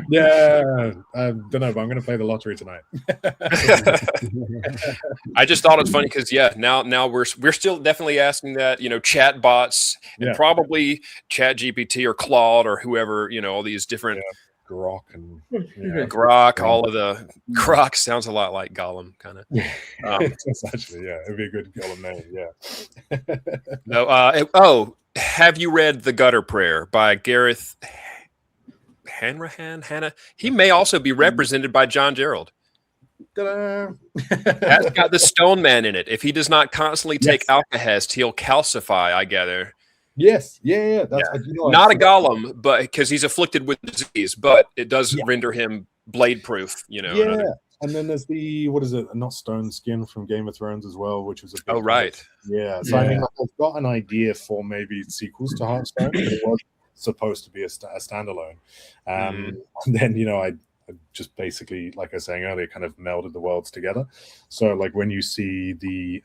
Yeah, I don't know, but I'm going to play the lottery tonight. I just thought it's funny because now we're still definitely asking that chat bots and probably Chat GPT or Claude or whoever all these different Grok and Grok, all of the Grok sounds a lot like Gollum kind of. It's actually it'd be a good Gollum name. No, have you read The Gutter Prayer by Gareth Hanrahan? He may also be represented by John Gerald. That's got the stone man in it. If he does not constantly take Alkahest, he'll calcify, I gather. Yes, yeah. That's not a golem, but because he's afflicted with disease, but it does render him blade proof. And then there's the not stone skin from Game of Thrones as well, which was a big right. So I mean, I've got an idea for maybe sequels to Hearthstone. It was supposed to be a standalone, and then I just basically, like I was saying earlier, kind of melded the worlds together. So like when you see the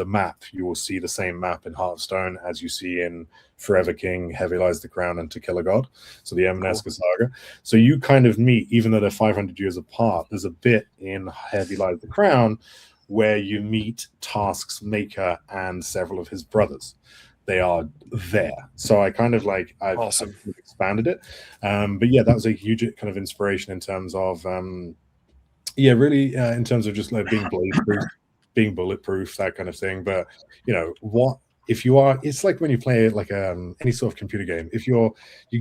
map, you will see the same map in Hearthstone as you see in Forever King, Heavy Lies the Crown, and To Kill a God. So the Emaneska saga. So you kind of meet, even though they're 500 years apart, there's a bit in Heavy Lies the Crown where you meet Task's maker and several of his brothers. They are there. So I kind of like I've expanded it. But yeah, that was a huge kind of inspiration in terms of really in terms of just like being blade-proof, being bulletproof, that kind of thing. But what if you are, it's like when you play like any sort of computer game, if you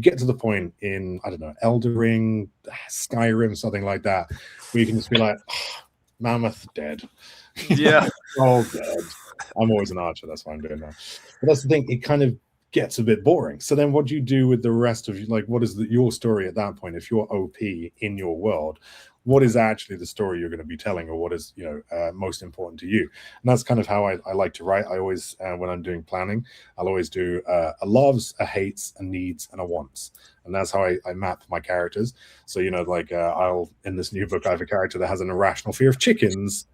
get to the point in, I don't know, Elder Ring, Skyrim, something like that, where you can just be like, Mammoth dead. Yeah. Oh dead. I'm always an archer, that's why I'm doing that. But that's the thing, it kind of gets a bit boring. So then what do you do with the rest of like what is your story at that point? If you're OP in your world, what is actually the story you're going to be telling, or what is most important to you? And that's kind of how I like to write. I always when I'm doing planning, I'll always do a loves, a hates, a needs, and a wants. And that's how I map my characters. So I'll in this new book I have a character that has an irrational fear of chickens,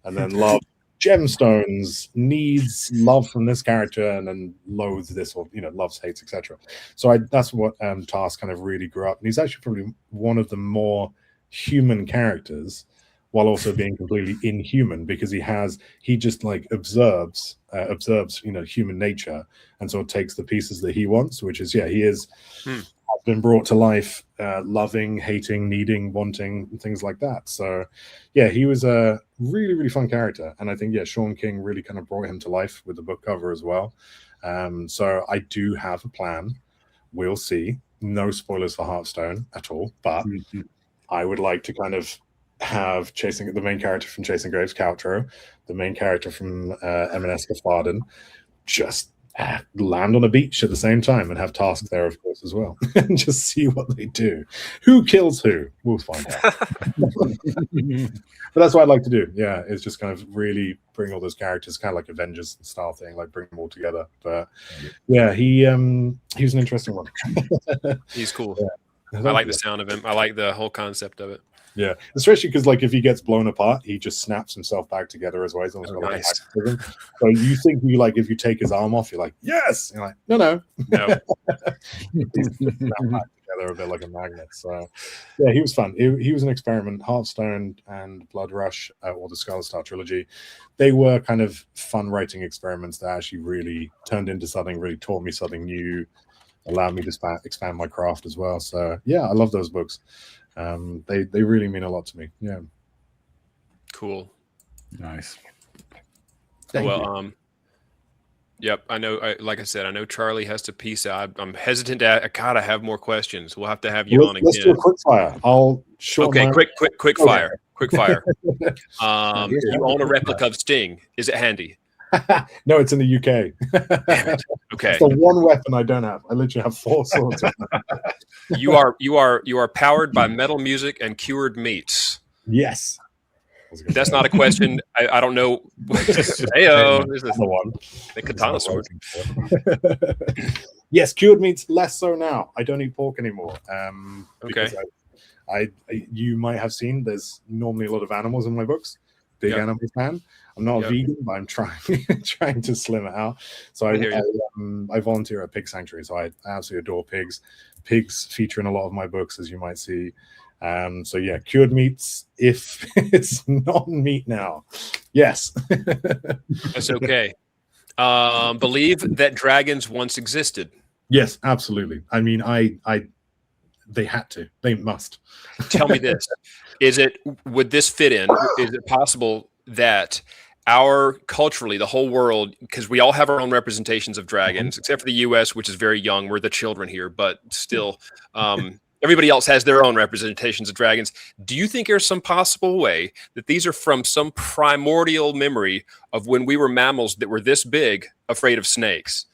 and then love gemstones, needs love from this character, and then loathes this, or loves, hates, etc. So that's what Task kind of really grew up, and he's actually probably one of the more human characters, while also being completely inhuman, because he just like observes human nature, and sort of takes the pieces that he wants, which is he is been brought to life, loving, hating, needing, wanting, things like that. So he was a really, really fun character, and I think Sean King really kind of brought him to life with the book cover as well. So I do have a plan. We'll see. No spoilers for Hearthstone at all, but I would like to kind of have the main character from Chasing Graves, Caltro, the main character from M&S Farden, just land on a beach at the same time, and have Task there, of course, as well, and just see what they do. Who kills who? We'll find out. But that's what I'd like to do. Is just kind of really bring all those characters, kind of like Avengers style thing, like bring them all together. But he was an interesting one. He's cool. I like the sound of him. I like the whole concept of it. Yeah, especially because like if he gets blown apart, he just snaps himself back together as well. He's almost Nice. So you think if you take his arm off, you're like, yes. And you're like, no. He's snapped back together a bit like a magnet. So he was fun. He was an experiment. Hearthstone and Blood Rush, or the Scarlet Star trilogy, they were kind of fun writing experiments that actually really turned into something, really taught me something new, allowed me to expand my craft as well. So I love those books. They really mean a lot to me. Cool. Nice. Yep, I know. Like I said, I know Charlie has to peace out. I'm hesitant to. I gotta have more questions. We'll have to have you on again. Let's do a quick fire. Quick fire. Quick fire. You own a replica of Sting. Is it handy? No, it's in the UK. Damn it. Okay. It's the one weapon I don't have. I literally have 4 swords. You are powered by metal music and cured meats. Yes. That's not a question. I don't know. Heyo, there's the katana sword. Yes, cured meats less so now. I don't eat pork anymore. Okay. You might have seen there's normally a lot of animals in my books. Big animal fan. I'm not a vegan, but I'm trying to slim it out. So I volunteer at a pig sanctuary. So I absolutely adore pigs. Pigs feature in a lot of my books, as you might see. So cured meats, if it's non-meat now. Yes. That's okay. Believe that dragons once existed. Yes, absolutely. I mean, they had to. They must. Tell me this. Would this fit in? Is it possible that culturally, the whole world, because we all have our own representations of dragons, except for the US, which is very young. We're the children here, but still, everybody else has their own representations of dragons. Do you think there's some possible way that these are from some primordial memory of when we were mammals that were this big, afraid of snakes?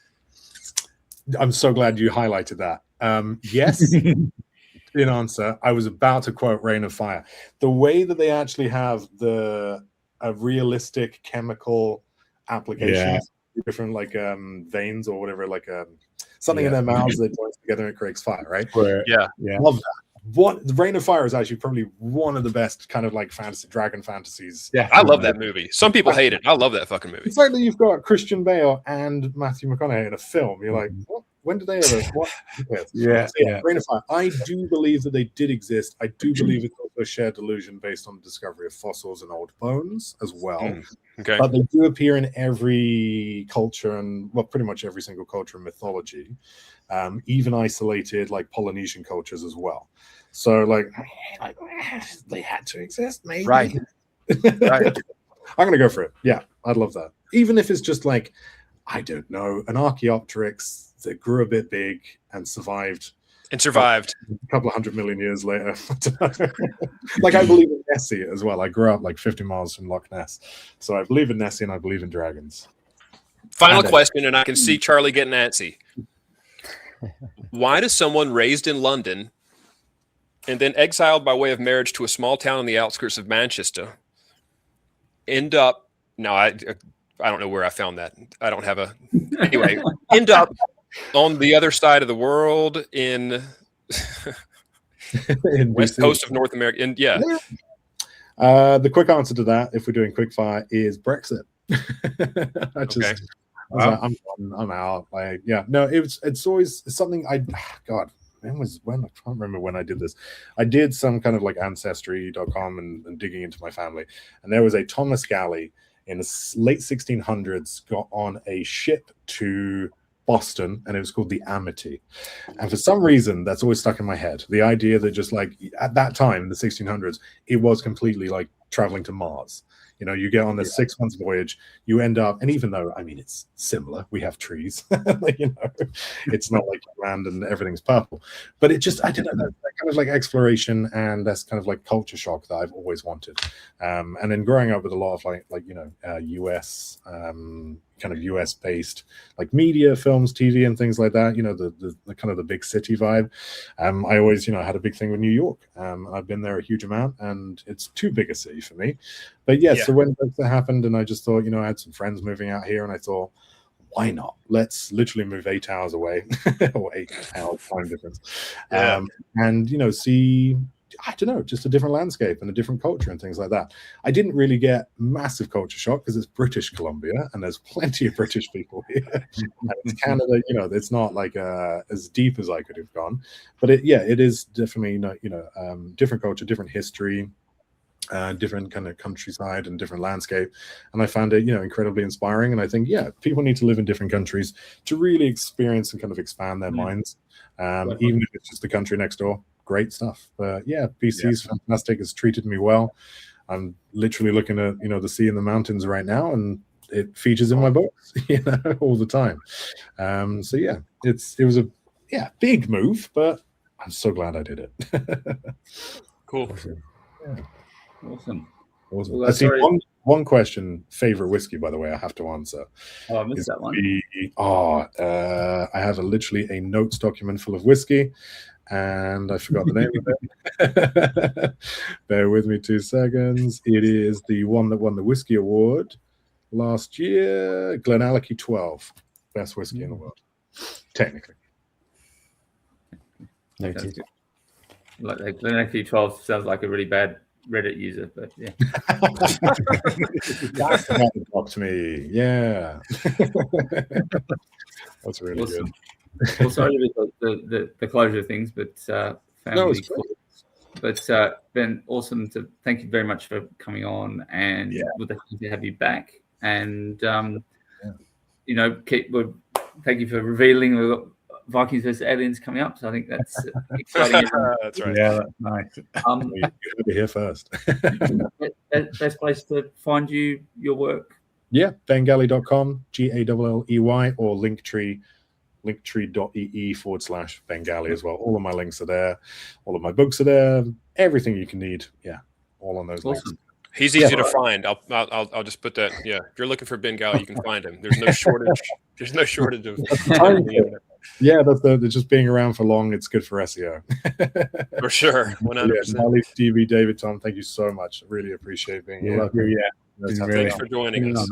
I'm so glad you highlighted that. Yes. In answer, I was about to quote Reign of Fire. The way that they actually have a realistic chemical applications, different like veins or whatever, like something in their mouths that joins together and it creates fire, right? Love that. The Reign of Fire is actually probably one of the best kind of like dragon fantasies. Yeah, I love that movie. Some people hate it. I love that fucking movie. It's like that you've got Christian Bale and Matthew McConaughey in a film. You're like, what? When did they ever? What? Reign of Fire. I do believe that they did exist. I do believe it's also a shared delusion based on the discovery of fossils and old bones as well. Okay. But they do appear in every culture and pretty much every single culture and mythology, even isolated like Polynesian cultures as well. So like they had to exist, maybe. Right. I'm gonna go for it. Yeah, I'd love that. Even if it's just like, I don't know, an Archaeopteryx that grew a bit big and survived a couple of 100 million years later. Like I believe in Nessie as well. I grew up like 50 miles from Loch Ness, so I believe in Nessie and I believe in dragons. Final question, and I can see Charlie getting antsy. Why does someone raised in London and then exiled by way of marriage to a small town on the outskirts of Manchester end up? No, I don't know where I found that. I don't have anyway. End up on the other side of the world in west coast of North America. And the quick answer to that, if we're doing quick fire, is Brexit. I just, Okay. I was like, I'm done, I'm out. Like, yeah, no, it's always something God, when I can't remember when I did this. I did some kind of like ancestry.com and digging into my family, and there was a Thomas Galley in the late 1600s got on a ship to Boston, and it was called the Amity. And for some reason, that's always stuck in my head. The idea that just like at that time, the 1600s, it was completely like traveling to Mars. You know, you get on this 6 months voyage, you end up, and even though, I mean, it's similar, we have trees, you know, it's not like land and everything's purple, but it just, I don't know, that kind of like exploration and that's kind of like culture shock that I've always wanted. And then growing up with a lot of like you know, US, kind of US based like media, films, TV, and things like that, you know, the kind of the big city vibe. I always, you know, had a big thing with New York. I've been there a huge amount, and it's too big a city for me. But yeah, so when that happened, and I just thought, you know, I had some friends moving out here, and I thought, why not? Let's literally move 8 hours away, or 8 hours time difference, and you know, see, I don't know, just a different landscape and a different culture and things like that. I didn't really get massive culture shock because it's British Columbia and there's plenty of British people here. And it's Canada, you know, it's not like as deep as I could have gone, but it is definitely, you know, different culture, different history, different kind of countryside and different landscape. And I found it, you know, incredibly inspiring. And I think, yeah, people need to live in different countries to really experience and kind of expand their minds, even if it's just the country next door. Great stuff. But yeah, BC is fantastic. It's treated me well. I'm literally looking at, you know, the sea and the mountains right now, and it features in my books, you know, all the time. So yeah, it was a big move, but I'm so glad I did it. Cool. Awesome. Well, I see one question. Favorite whiskey, by the way, I have to answer. Oh, I missed that one. I have literally a notes document full of whiskey, and I forgot the name of it. Bear with me 2 seconds. It is the one that won the whiskey award last year, Glenallachie 12, best whiskey in the world, technically. Noted. Like Glenallachie 12 sounds like a really bad Reddit user, but yeah. That's the one to me. Yeah. That's really Awesome. good. Well, sorry about the closure of things, but family. But Ben, awesome to thank you very much for coming on, and we'll definitely have you back. And you know, thank you for revealing we've got Vikings versus Aliens coming up. So I think that's exciting. That's right. Yeah, that's nice. You heard it here first. Best place to find your work. Yeah, bengalley.com, GALLEY, or linktree.ee/Ben Galley as well. All of my links are there. All of my books are there. Everything you can need. Yeah, all on those links. He's easy to find. I'll just put that. Yeah, if you're looking for Ben Galley, you can find him. There's no shortage. There's no shortage of. Yeah, that's just being around for long. It's good for SEO. For sure, 100%. Molly, Stevie, David, Tom, thank you so much. Really appreciate being here. Love you, Thanks for joining us.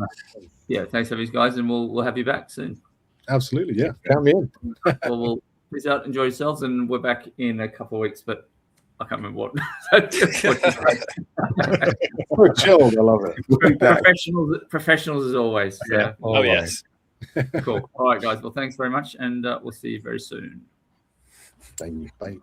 Yeah, thanks for these guys, and we'll have you back soon. Absolutely, yeah. Count me in. Well, we'll peace out, enjoy yourselves, and we're back in a couple of weeks, but I can't remember what. We're chilled. I love it. Professionals as always. Yeah. Oh, yes. Cool. All right, guys. Well, thanks very much, and we'll see you very soon. Thank you. Bye.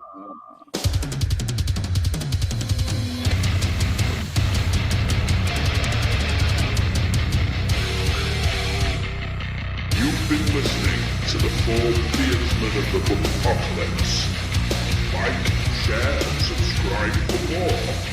You've been listening to the 4 Beardsmen of the Book Apocalypse. Like, share, and subscribe for more.